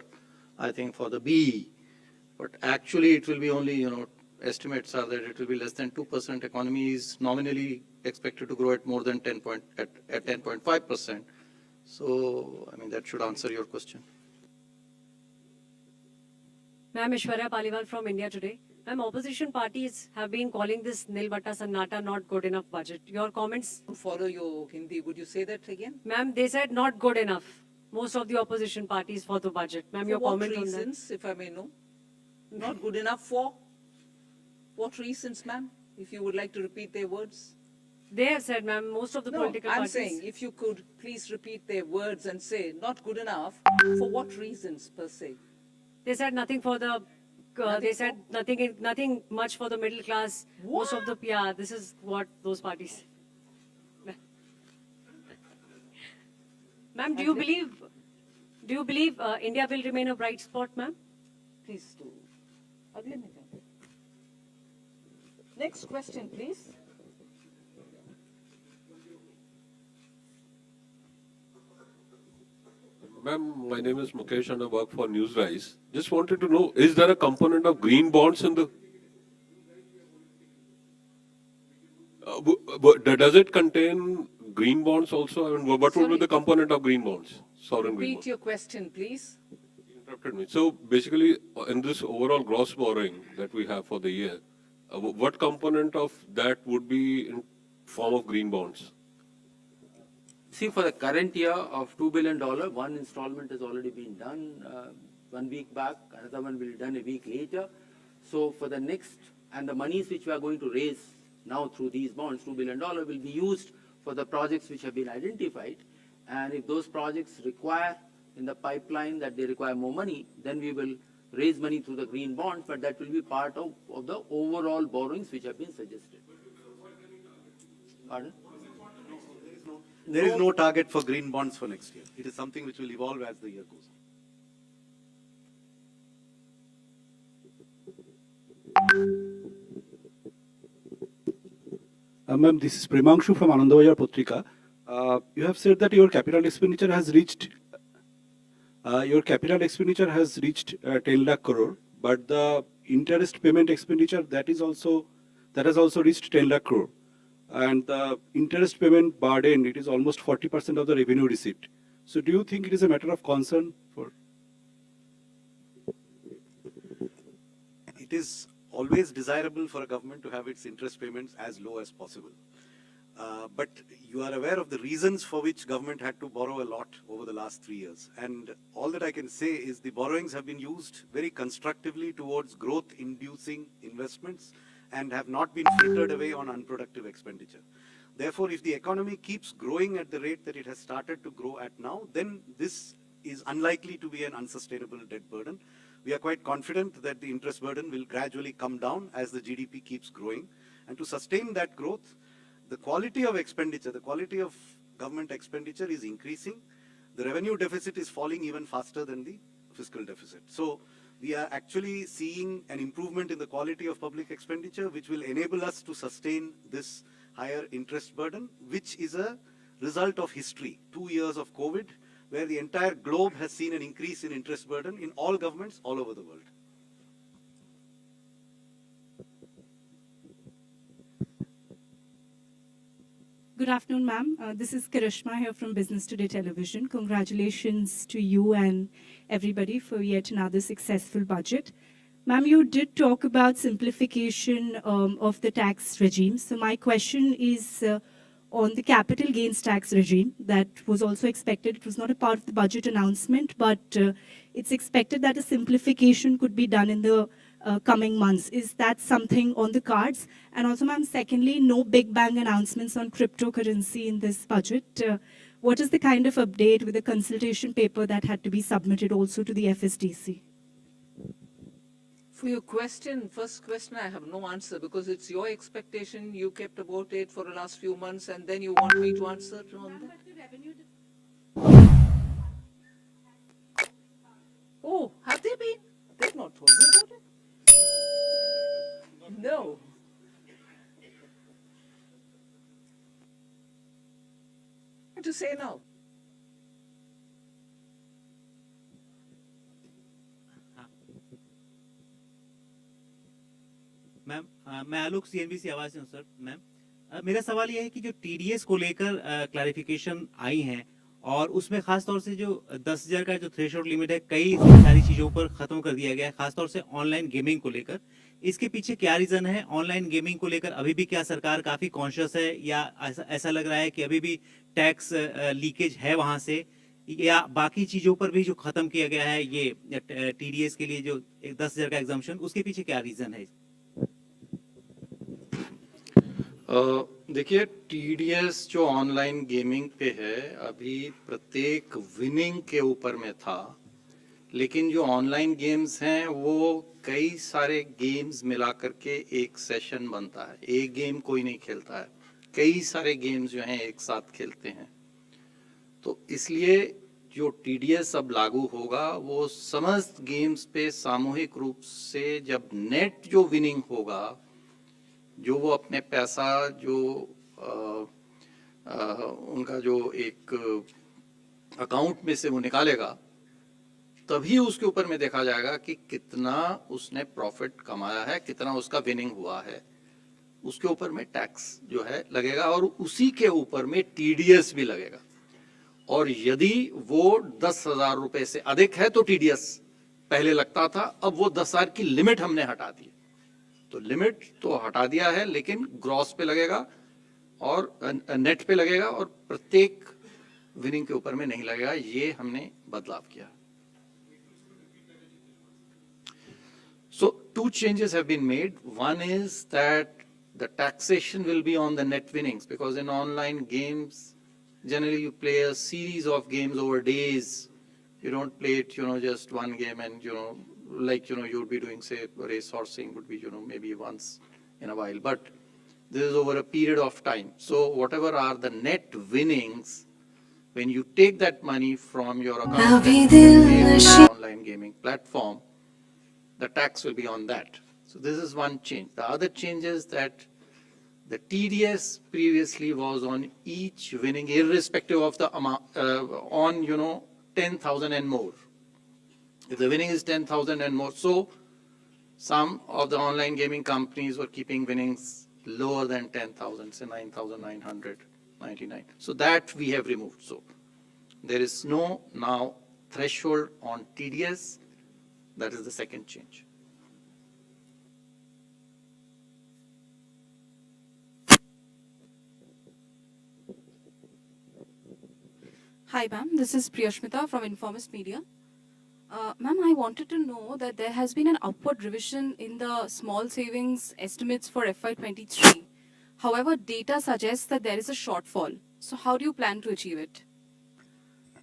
Speaker 5: I think, for the BE, but actually it will be only, estimates are that it will be less than 2%. Economy is nominally expected to grow at more than 10.5%. So, I mean, that should answer your question.
Speaker 3: Ma'am, Ishwarya Paliwal from India Today. Ma'am, opposition parties have been calling this Nil Batta Sannata not good enough budget. Your comments?
Speaker 2: Follow your Hindi. Would you say that again?
Speaker 3: Ma'am, they said not good enough. Most of the opposition parties for the budget. Ma'am, your comment
Speaker 2: what
Speaker 3: on that?
Speaker 2: reasons, if I may know? Not good enough for? What reasons, ma'am? If you would like to repeat their words.
Speaker 3: They have said, ma'am, most of the political
Speaker 2: I'm
Speaker 3: parties.
Speaker 2: saying if you could please repeat their words and say not good enough, for what reasons per se?
Speaker 3: They said nothing for the. They said nothing much for the middle class.
Speaker 2: What?
Speaker 3: Most of the this is what those parties. Ma'am, do you believe India will remain a bright spot, ma'am?
Speaker 2: Please do. Next question, please.
Speaker 1: Ma'am, my name is Mukesh and I work for Newsrise. Just wanted to know, is there a component of green bonds in the... does it contain green bonds also? I mean, what would be the component of green bonds? Sovereign green bonds.
Speaker 2: Repeat your question, please.
Speaker 1: Interrupted me. So basically, in this overall gross borrowing that we have for the year, what component of that would be in form of green bonds?
Speaker 20: See, for the current year of $2 billion, one installment has already been done 1 week back, another one will be done a week later. So for the next, and the monies which we are going to raise now through these bonds, $2 billion, will be used for the projects which have been identified. And if those projects require in the pipeline that they require more money, then we will raise money through the green bonds, but that will be part of the overall borrowings which have been suggested. Pardon?
Speaker 7: There is no target for green bonds for next year. It is something which will evolve as the year goes
Speaker 8: on. Ma'am, this is Premanshu from Anandavajar Patrika. You have said that your capital expenditure has reached 10 lakh crore, but the interest payment expenditure that has also reached 10 lakh crore. And the interest payment burden, it is almost 40% of the revenue received. So do you think it is a matter of concern for?
Speaker 7: It is always desirable for a government to have its interest payments as low as possible. But you are aware of the reasons for which government had to borrow a lot over the last 3 years. And all that I can say is the borrowings have been used very constructively towards growth-inducing investments and have not been filtered away on unproductive expenditure. Therefore, if the economy keeps growing at the rate that it has started to grow at now, then this is unlikely to be an unsustainable debt burden. We are quite confident that the interest burden will gradually come down as the GDP keeps growing. And to sustain that growth, the quality of expenditure, the quality of government expenditure is increasing. The revenue deficit is falling even faster than the fiscal deficit. So we are actually seeing an improvement in the quality of public expenditure, which will enable us to sustain this higher interest burden, which is a result of history. 2 years of COVID, where the entire globe has seen an increase in interest burden in all governments all over the world.
Speaker 6: Good afternoon, ma'am. This is Karishma here from Business Today Television. Congratulations to you and everybody for yet another successful budget. Ma'am, you did talk about simplification of the tax regime. So my question is on the capital gains tax regime that was also expected. It was not a part of the budget announcement, but it's expected that a simplification could be done in the coming months. Is that something on the cards? And also, ma'am, secondly, no big bang announcements on cryptocurrency in this budget. What is the kind of update with the consultation paper that had to be submitted also to the FSDC?
Speaker 2: For your question, first question, I have no answer because it's your expectation. You kept about it for the last few months and then you want me to answer on that? Oh, have they been? They've not told me about it. No. What to say now?
Speaker 9: Ma'am मैं आलोक CNBC आवाज से हूँ sir. Ma'am मेरा सवाल यह है कि जो टीडीएस को लेकर क्लैरिफिकेशन आई हैं और उसमें खास तौर से जो 10,000 का जो थ्रेशोल्ड लिमिट है कई सारी चीजों पर खत्म कर दिया गया है, खास तौर से ऑनलाइन गेमिंग को लेकर। इसके पीछे क्या रीजन है? ऑनलाइन गेमिंग को लेकर अभी भी क्या सरकार काफी कॉन्शियस है या ऐसा लग रहा है कि अभी भी टैक्स लीकेज है वहां से, या बाकी चीजों पर भी जो खत्म किया गया है ये टीडीएस के लिए जो 10,000 का एग्जम्पशन, उसके पीछे क्या रीजन है?
Speaker 5: देखिए, टीडीएस जो ऑनलाइन गेमिंग पे है अभी प्रत्येक विनिंग के ऊपर में था, लेकिन जो ऑनलाइन गेम्स हैं वो कई सारे गेम्स मिला करके एक सेशन बनता है। एक गेम कोई नहीं खेलता है, कई सारे गेम्स जो हैं एक साथ खेलते हैं। तो इसलिए जो टीडीएस अब लागू होगा वो समस्त गेम्स पे सामूहिक रूप से जब नेट जो विनिंग होगा, जो वो अपने पैसा जो उनका जो एक अकाउंट में से वो निकालेगा, तभी उसके ऊपर में देखा जाएगा कि कितना उसने प्रॉफिट कमाया है, कितना उसका विनिंग हुआ है। उसके ऊपर में टैक्स जो है लगेगा और उसी के ऊपर में टीडीएस भी लगेगा। और यदि वो 10,000 रुपए से अधिक है तो टीडीएस पहले लगता था, अब वो 10,000 की लिमिट हमने हटा दी। तो लिमिट तो हटा दिया है, लेकिन ग्रॉस पे लगेगा और नेट पे लगेगा और प्रत्येक विनिंग के ऊपर में नहीं लगेगा। ये हमने बदलाव किया। So 2 changes have been made. One is that the taxation will be on the net winnings, because in online games generally you play a series of games over days. You don't play it, just one game and like you would be doing, say, race horsing would be, maybe once in a while, but this is over a period of time. So whatever are the net winnings, when you take that money from your account and pay on the online gaming platform, the tax will be on that. So this is one change. The other change is that the TDS previously was on each winning, irrespective of the amount, on 10,000 and more. If the winning is 10,000 and more, so some of the online gaming companies were keeping winnings lower than 10,000, say 9,999. So that we have removed. So there is no now threshold on TDS. That is the second change.
Speaker 23: Hi, ma'am. This is Priyashmita from Informist Media. Ma'am, I wanted to know that there has been an upward revision in the small savings estimates for FY23. However, data suggests that there is a shortfall. So how do you plan to achieve it?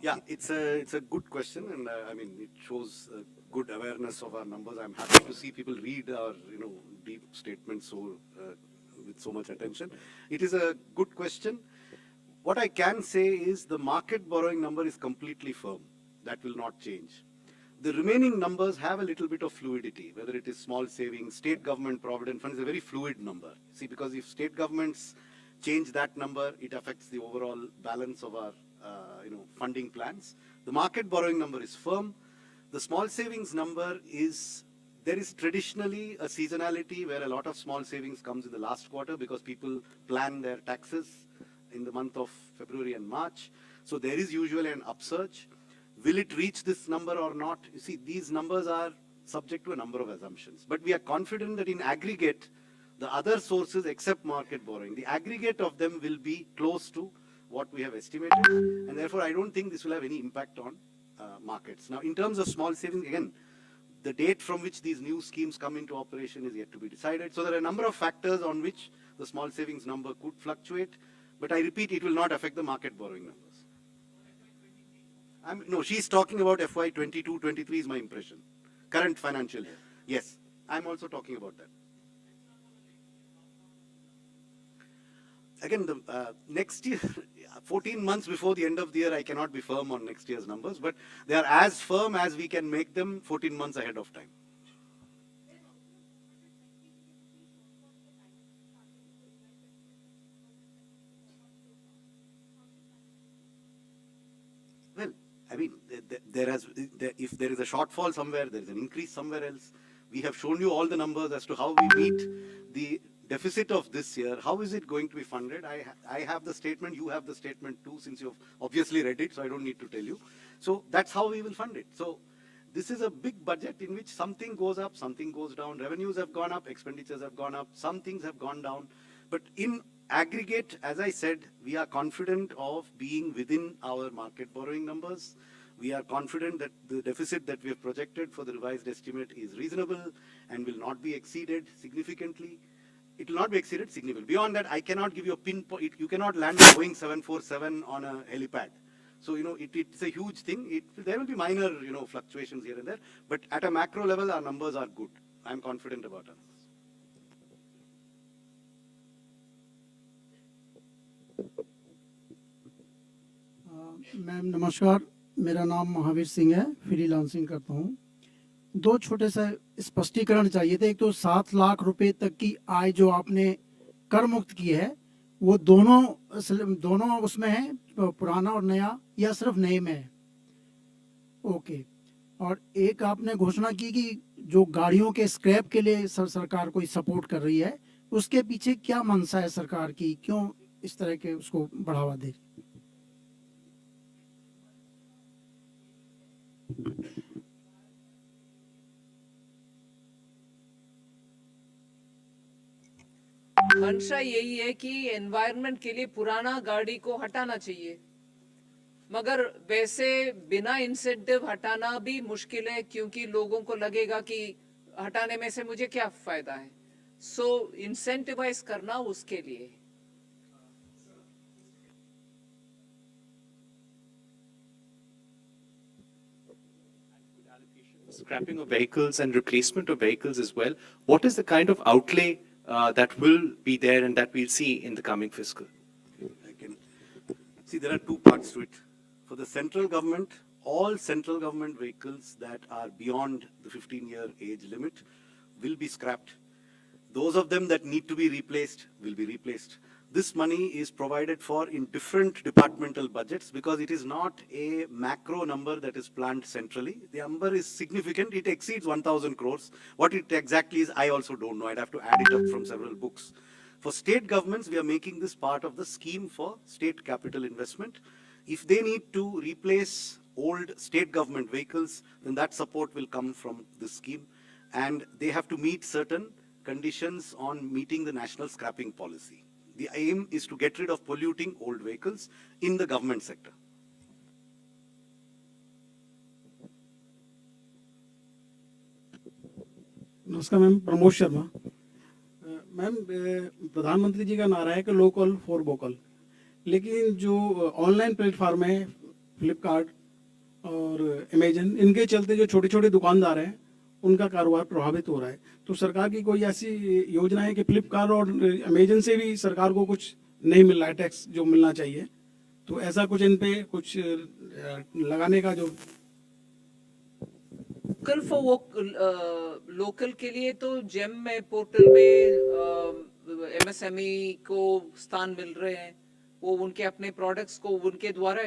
Speaker 7: Yeah, it's a good question, and it shows good awareness of our numbers. I'm happy to see people read our deep statements so with so much attention. It is a good question. What I can say is the market borrowing number is completely firm. That will not change. The remaining numbers have a little bit of fluidity, whether it is small savings, state government provident fund is a very fluid number. See, because if state governments change that number, it affects the overall balance of our funding plans. The market borrowing number is firm. The small savings number is, there is traditionally a seasonality where a lot of small savings comes in the last quarter because people plan their taxes in the month of February and March. So there is usually an upsurge. Will it reach this number or not? You see, these numbers are subject to a number of assumptions. But we are confident that in aggregate, the other sources except market borrowing, the aggregate of them will be close to what we have estimated. And therefore, I don't think this will have any impact on markets. Now, in terms of small savings, again, the date from which these new schemes come into operation is yet to be decided. So there are a number of factors on which the small savings number could fluctuate. But I repeat, it will not affect the market borrowing numbers. No, she's talking about FY 22-23 is my impression. Current financial year. Yes, I'm also talking about that. Again, the next year, 14 months before the end of the year, I cannot be firm on next year's numbers, but they are as firm as we can make them 14 months ahead of time. Well, I mean, if there is a shortfall somewhere, there is an increase somewhere else. We have shown you all the numbers as to how we meet the deficit of this year. How is it going to be funded? I have the statement, you have the statement too, since you've obviously read it, so I don't need to tell you. So that's how we will fund it. So this is a big budget in which something goes up, something goes down. Revenues have gone up, expenditures have gone up, some things have gone down. But in aggregate, as I said, we are confident of being within our market borrowing numbers. We are confident that the deficit that we have projected for the revised estimate is reasonable and will not be exceeded significantly. It will not be exceeded significantly. Beyond that, I cannot give you a pinpoint. You cannot land a Boeing 747 on a helipad. So, it's a huge thing. There will be minor, fluctuations here and there. But at a macro level, our numbers are good. I'm confident about our numbers.
Speaker 10: Ma'am नमस्कार, मेरा नाम महावीर सिंह है, freelancing करता हूँ। दो छोटे से स्पष्टीकरण चाहिए थे। एक तो 7 लाख रुपए तक की आय जो आपने कर मुक्त की है, वो दोनों उसमें है, पुराना और नया, या सिर्फ नए में है? ओके। और एक आपने घोषणा की कि जो गाड़ियों के स्क्रैप के लिए सरकार कोई सपोर्ट कर रही है, उसके पीछे क्या मंशा है सरकार की? क्यों इस तरह के उसको बढ़ावा दे?
Speaker 2: मंशा यही है कि एनवायरनमेंट के लिए पुराना गाड़ी को हटाना चाहिए, मगर वैसे बिना इंसेंटिव हटाना भी मुश्किल है, क्योंकि लोगों को लगेगा कि हटाने में से मुझे क्या फायदा है। सो इंसेंटिवाइज करना उसके लिए।
Speaker 12: Scrapping of vehicles and replacement of vehicles as well. What is the kind of outlay that will be there and that we'll see in the coming fiscal?
Speaker 7: See, there are two parts to it. For the central government, all central government vehicles that are beyond the 15-year age limit will be scrapped. Those of them that need to be replaced will be replaced. This money is provided for in different departmental budgets because it is not a macro number that is planned centrally. The number is significant. It exceeds 1,000 crores. What it exactly is, I also don't know. I'd have to add it up from several books. For state governments, we are making this part of the scheme for state capital investment. If they need to replace old state government vehicles, then that support will come from this scheme. And they have to meet certain conditions on meeting the national scrapping policy. The aim is to get rid of polluting old vehicles in the government sector.
Speaker 10: नमस्कार ma'am, Pramod Sharma. Ma'am, प्रधानमंत्री जी का नारा है कि local for vocal, लेकिन जो online platform है, फ्लिपकार्ट और अमेजन, इनके चलते जो छोटे छोटे दुकानदार हैं उनका कारोबार प्रभावित हो रहा है। तो सरकार की कोई ऐसी योजना है कि फ्लिपकार्ट और अमेजन से भी सरकार को कुछ नहीं मिल रहा है टैक्स जो मिलना चाहिए, तो ऐसा कुछ इन पे कुछ लगाने का जो
Speaker 2: लोकल फॉर लोकल के लिए तो जेम में पोर्टल में एमएसएमई को स्थान मिल रहे हैं, वो उनके अपने प्रोडक्ट्स को उनके द्वारा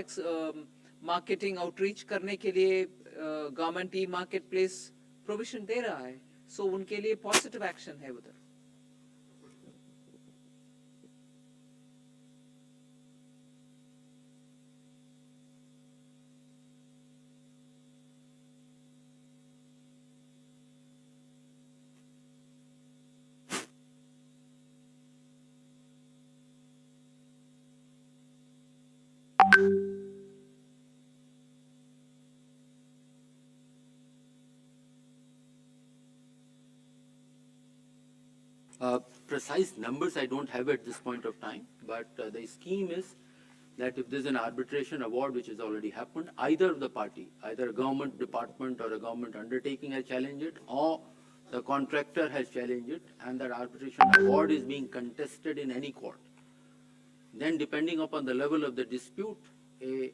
Speaker 2: मार्केटिंग आउटरीच करने के लिए government e market place provision दे रहा है, सो उनके लिए पॉजिटिव एक्शन है उधर।
Speaker 20: Precise numbers I don't have at this point of time, but the scheme is that if there's an arbitration award which has already happened, either of the party, either a government department or a government undertaking has challenged it, or the contractor has challenged it, and that arbitration award is being contested in any court, then depending upon the level of the dispute, a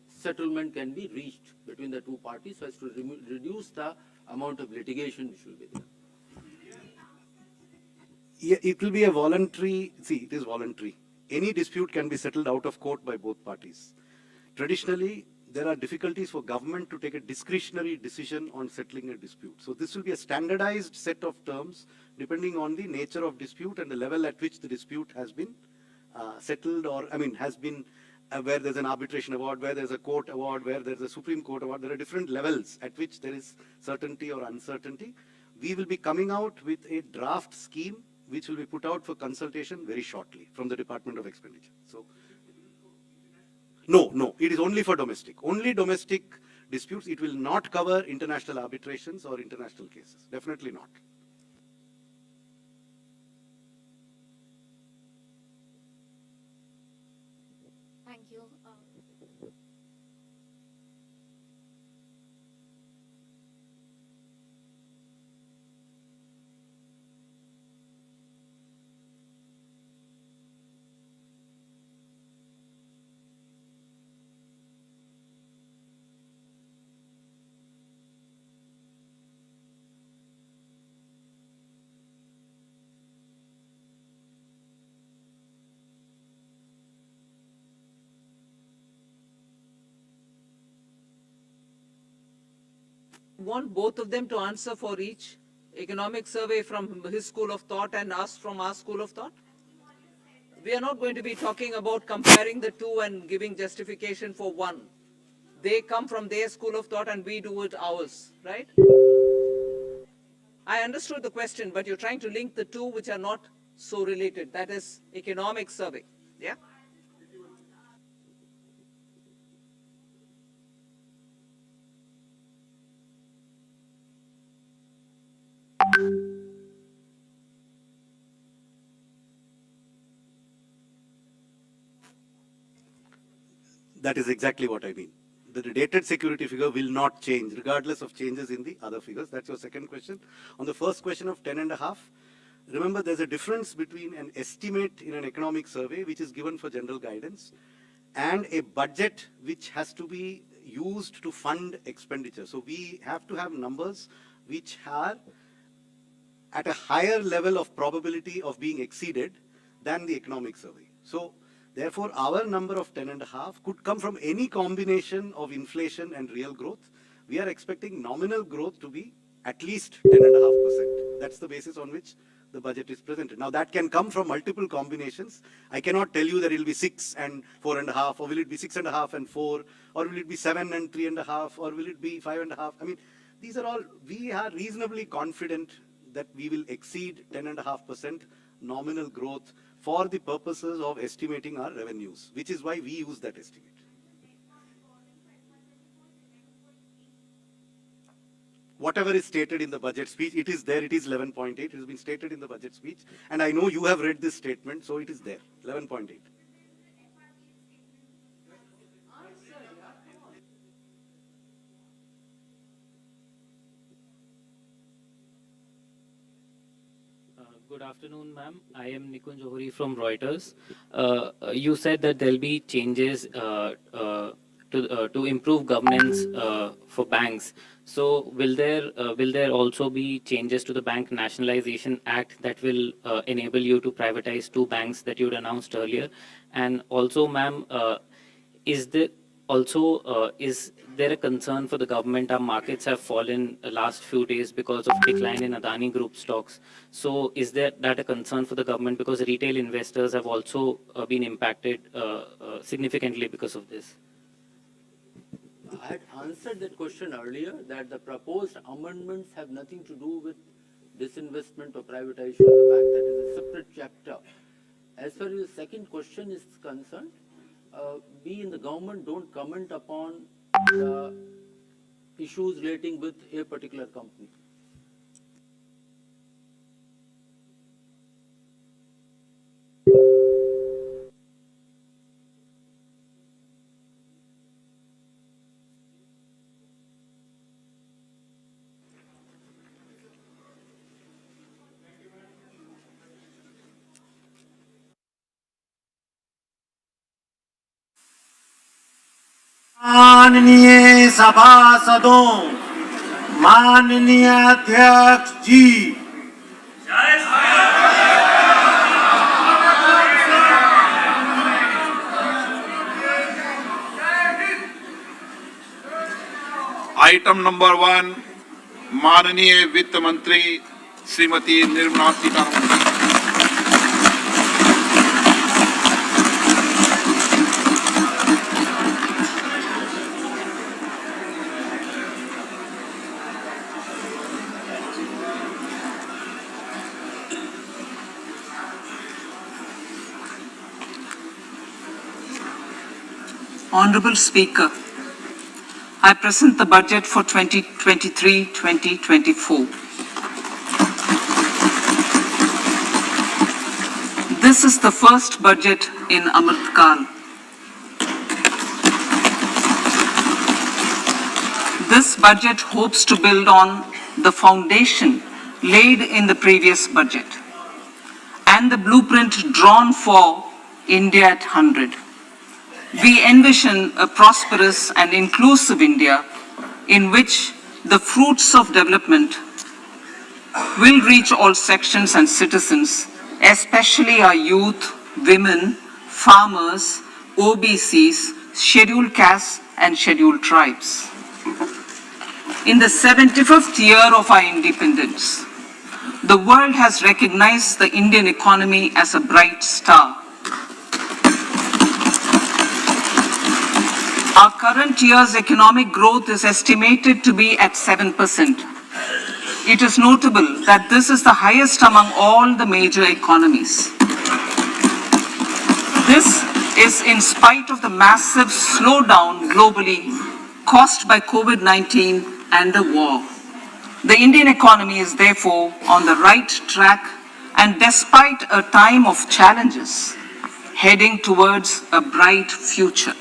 Speaker 20: settlement can be reached between the two parties so as to reduce the amount of litigation which will be there.
Speaker 7: Yeah, it will be a voluntary, see, it is voluntary. Any dispute can be settled out of court by both parties. Traditionally, there are difficulties for government to take a discretionary decision on settling a dispute. So this will be a standardized set of terms depending on the nature of dispute and the level at which the dispute has been settled, or has been where there's an arbitration award, where there's a court award, where there's a Supreme Court award. There are different levels at which there is certainty or uncertainty. We will be coming out with a draft scheme which will be put out for consultation very shortly from the Department of Expenditure. So, no, it is only for domestic. Only domestic disputes. It will not cover international arbitrations or international cases. Definitely not.
Speaker 4: Thank you.
Speaker 2: Want both of them to answer for each economic survey from his school of thought and us from our school of thought? We are not going to be talking about comparing the two and giving justification for one. They come from their school of thought and we do it ours, right? I understood the question, but you're trying to link the two which are not so related. That is economic survey, yeah?
Speaker 7: That is exactly what I mean. The dated security figure will not change regardless of changes in the other figures. That's your second question. On the first question of 10.5, remember there's a difference between an estimate in an economic survey, which is given for general guidance, and a budget which has to be used to fund expenditure. So we have to have numbers which are at a higher level of probability of being exceeded than the economic survey. So therefore, our number of 10.5 could come from any combination of inflation and real growth. We are expecting nominal growth to be at least 10.5%. That's the basis on which the budget is presented. Now that can come from multiple combinations. I cannot tell you that it will be 6 and 4.5, or will it be 6.5 and 4, or will it be 7 and 3.5, or will it be 5.5? I mean, these are all, we are reasonably confident that we will exceed 10.5% nominal growth for the purposes of estimating our revenues, which is why we use that estimate. Whatever is stated in the budget speech, it is there, it is 11.8, it has been stated in the budget speech, and I know you have read this statement, so it is there, 11.8.
Speaker 13: Good afternoon, ma'am. I am Nikun Johuri from Reuters. You said that there'll be changes to improve governance for banks. So will there also be changes to the Bank Nationalization Act that will enable you to privatize two banks that you'd announced earlier? And also, ma'am, is there a concern for the government? Our markets have fallen the last few days because of decline in Adani Group stocks. So is that a concern for the government, because retail investors have also been impacted significantly because of this?
Speaker 20: I had answered that question earlier, that the proposed amendments have nothing to do with disinvestment or privatization of the bank. That is a separate chapter. As far as the second question is concerned, we in the government don't comment upon the issues relating with a particular company.
Speaker 14: माननीय सभासदों, माननीय अध्यक्ष जी,
Speaker 15: item number 1, माननीय वित्त मंत्री Shrimati Nirmala Sitharaman.
Speaker 2: Honorable Speaker, I present the budget for 2023-2024. This is the first budget in Amrit Kal. This budget hopes to build on the foundation laid in the previous budget and the blueprint drawn for India at 100. We envision a prosperous and inclusive India in which the fruits of development will reach all sections and citizens, especially our youth, women, farmers, OBCs, scheduled castes and scheduled tribes. In the 75th year of our independence, the world has recognized the Indian economy as a bright star. Our current year's economic growth is estimated to be at 7%. It is notable that this is the highest among all the major economies. This is in spite of the massive slowdown globally caused by COVID-19 and the war. The Indian economy is therefore on the right track, and despite a time of challenges, heading towards a bright future.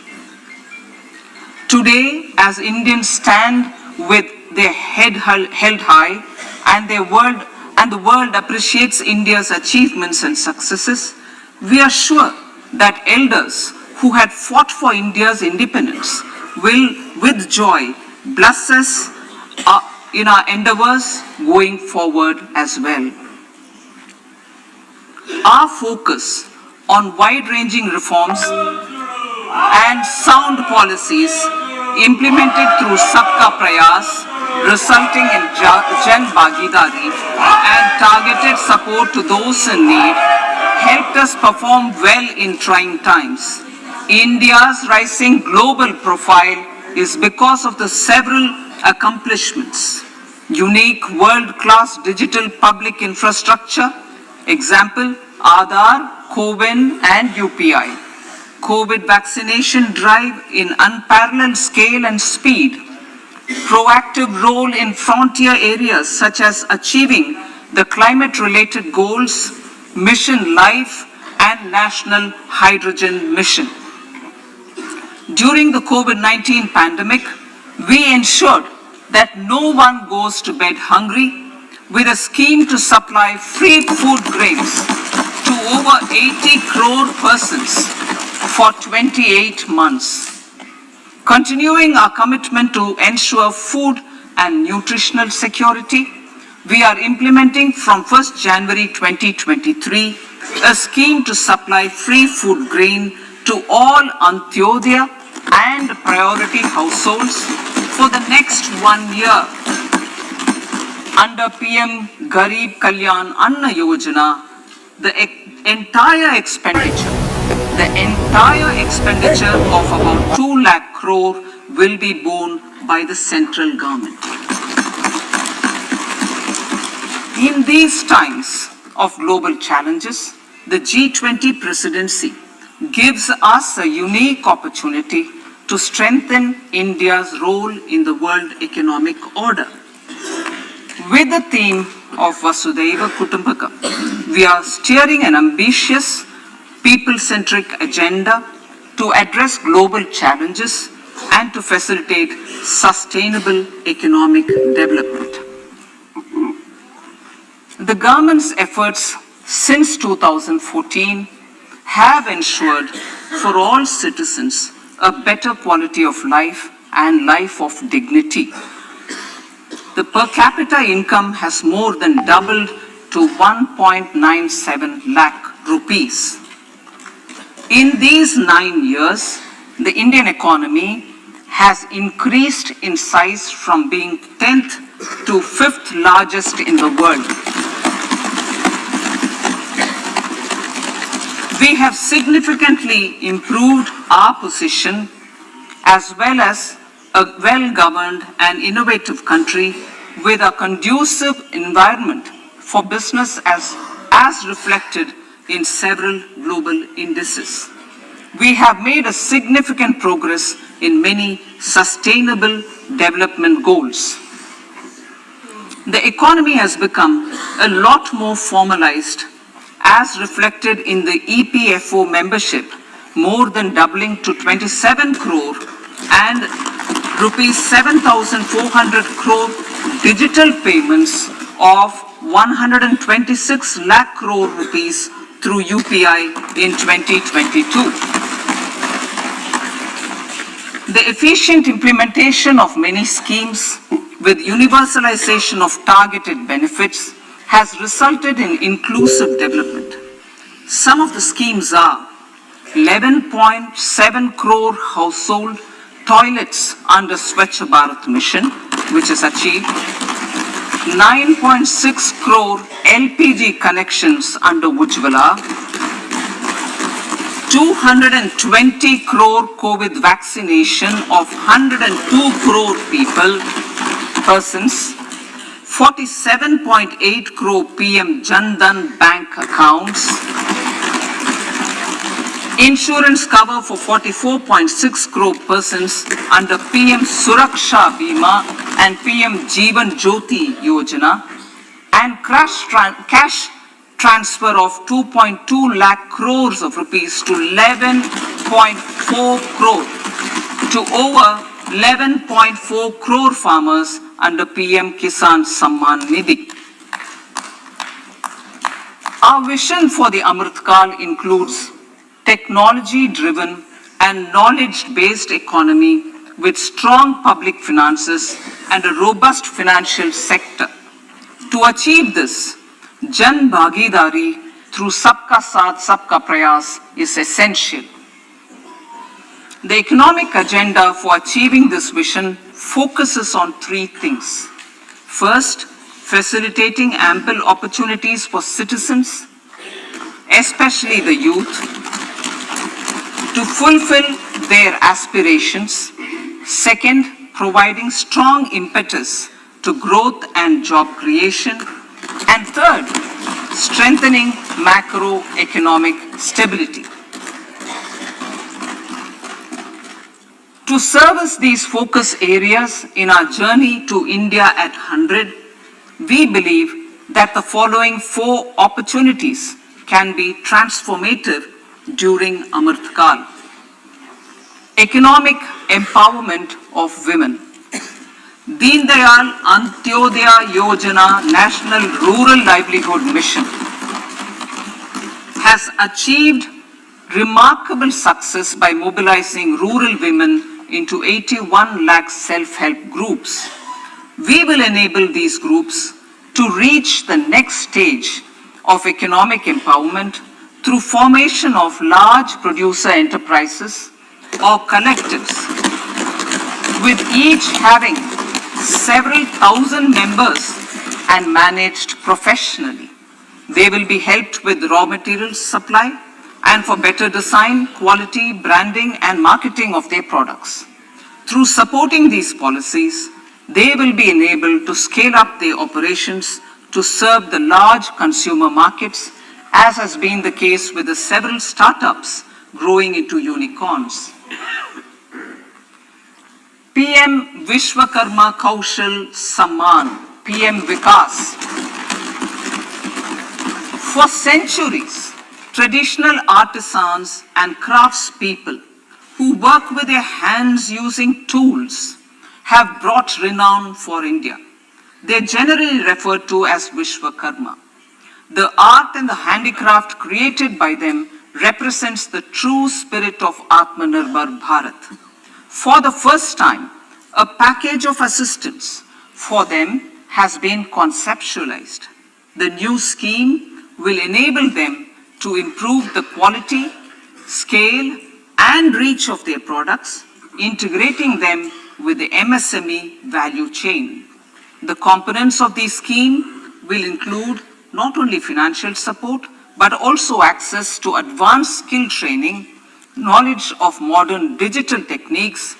Speaker 2: Today, as Indians stand with their head held high and the world appreciates India's achievements and successes, we are sure that elders who had fought for India's independence will, with joy, bless us in our endeavors going forward as well. Our focus on wide-ranging reforms and sound policies implemented through Sabka Prayas, resulting in Jan Bhagidari and targeted support to those in need, helped us perform well in trying times. India's rising global profile is because of the several accomplishments: unique world-class digital public infrastructure, example, Aadhaar, CoWIN and UPI. COVID vaccination drive in unparalleled scale and speed, proactive role in frontier areas such as achieving the climate-related goals, Mission Life and National Hydrogen Mission. During the COVID-19 pandemic, we ensured that no one goes to bed hungry, with a scheme to supply free food grains to over 80 crore persons for 28 months. Continuing our commitment to ensure food and nutritional security, we are implementing from 1st January 2023 a scheme to supply free food grain to all Antyodaya and priority households for the next 1 year. Under PM Garib Kalyan Anna Yojana, the entire expenditure of about 2 lakh crore will be borne by the central government. In these times of global challenges, the G20 presidency gives us a unique opportunity to strengthen India's role in the world economic order. With the theme of Vasudhaiva Kutumbakam, we are steering an ambitious, people-centric agenda to address global challenges and to facilitate sustainable economic development. The government's efforts since 2014 have ensured for all citizens a better quality of life and life of dignity. The per capita income has more than doubled to 1.97 lakh rupees. In these 9 years, the Indian economy has increased in size from being 10th to 5th largest in the world. We have significantly improved our position as well as a well-governed and innovative country with a conducive environment for business as reflected in several global indices. We have made a significant progress in many sustainable development goals. The economy has become a lot more formalized as reflected in the EPFO membership, more than doubling to 27 crore and rupees 7,400 crore digital payments of 126 lakh crore rupees through UPI in 2022. The efficient implementation of many schemes with universalization of targeted benefits has resulted in inclusive development. Some of the schemes are 11.7 crore household toilets under Swachh Bharat mission, which is achieved, 9.6 crore LPG connections under Ujjwala, 220 crore COVID vaccination of 102 crore persons, 47.8 crore PM Jan Dhan bank accounts, insurance cover for 44.6 crore persons under PM Suraksha Bima and PM Jeevan Jyoti Yojana, and cash transfer of 2.2 lakh crores of rupees to 11.4 crore to over 11.4 crore farmers under PM Kisan Samman Nidhi. Our vision for the Amritkal includes technology-driven and knowledge-based economy with strong public finances and a robust financial sector. To achieve this, Jan Bhagidari through Sabka Saath Sabka Prayas is essential. The economic agenda for achieving this vision focuses on 3 things. First, facilitating ample opportunities for citizens, especially the youth, to fulfill their aspirations. Second, providing strong impetus to growth and job creation. And third, strengthening macroeconomic stability. To service these focus areas in our journey to India at 100, we believe that the following 4 opportunities can be transformative during Amritkal. Economic empowerment of women. Deen Dayal Antyodaya Yojana National Rural Livelihood Mission has achieved remarkable success by mobilizing rural women into 81 lakh self-help groups. We will enable these groups to reach the next stage of economic empowerment through formation of large producer enterprises or collectives, with each having several thousand members and managed professionally. They will be helped with raw materials supply and for better design, quality, branding and marketing of their products. Through supporting these policies, they will be enabled to scale up their operations to serve the large consumer markets, as has been the case with the several startups growing into unicorns. PM Vishwakarma Kaushal Samman, PM Vikas. For centuries, traditional artisans and craftspeople who work with their hands using tools have brought renown for India. They are generally referred to as Vishwakarma. The art and the handicraft created by them represents the true spirit of Atmanirbhar Bharat. For the first time, a package of assistance for them has been conceptualized. The new scheme will enable them to improve the quality, scale, and reach of their products, integrating them with the MSME value chain. The components of the scheme will include not only financial support, but also access to advanced skill training, knowledge of modern digital techniques,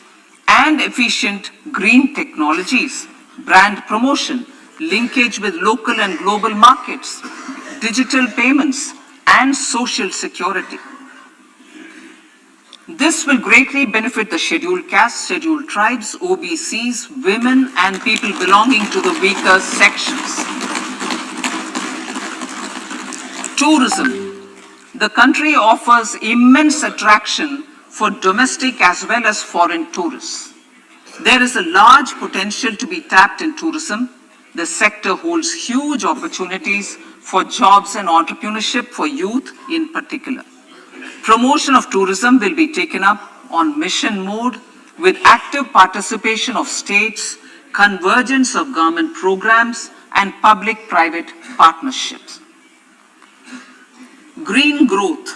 Speaker 2: and efficient green technologies, brand promotion, linkage with local and global markets, digital payments, and social security. This will greatly benefit the scheduled castes, scheduled tribes, OBCs, women, and people belonging to the weaker sections. Tourism. The country offers immense attraction for domestic as well as foreign tourists. There is a large potential to be tapped in tourism. The sector holds huge opportunities for jobs and entrepreneurship for youth in particular. Promotion of tourism will be taken up on mission mode with active participation of states, convergence of government programs, and public-private partnerships. Green growth.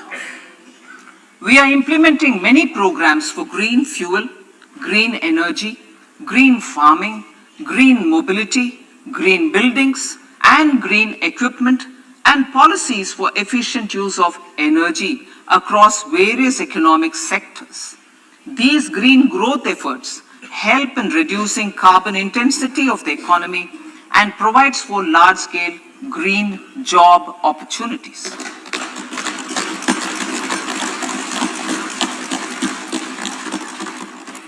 Speaker 2: We are implementing many programs for green fuel, green energy, green farming, green mobility, green buildings, and green equipment, and policies for efficient use of energy across various economic sectors. These green growth efforts help in reducing carbon intensity of the economy and provides for large-scale green job opportunities.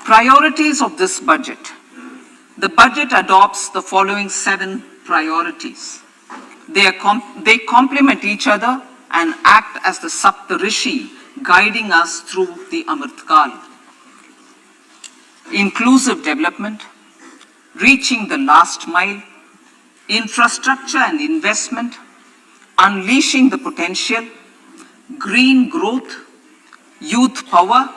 Speaker 2: Priorities of this budget. The budget adopts the following 7 priorities. They complement each other and act as the Saptarishi guiding us through the Amritkal. Inclusive development, reaching the last mile, infrastructure and investment, unleashing the potential, green growth, youth power,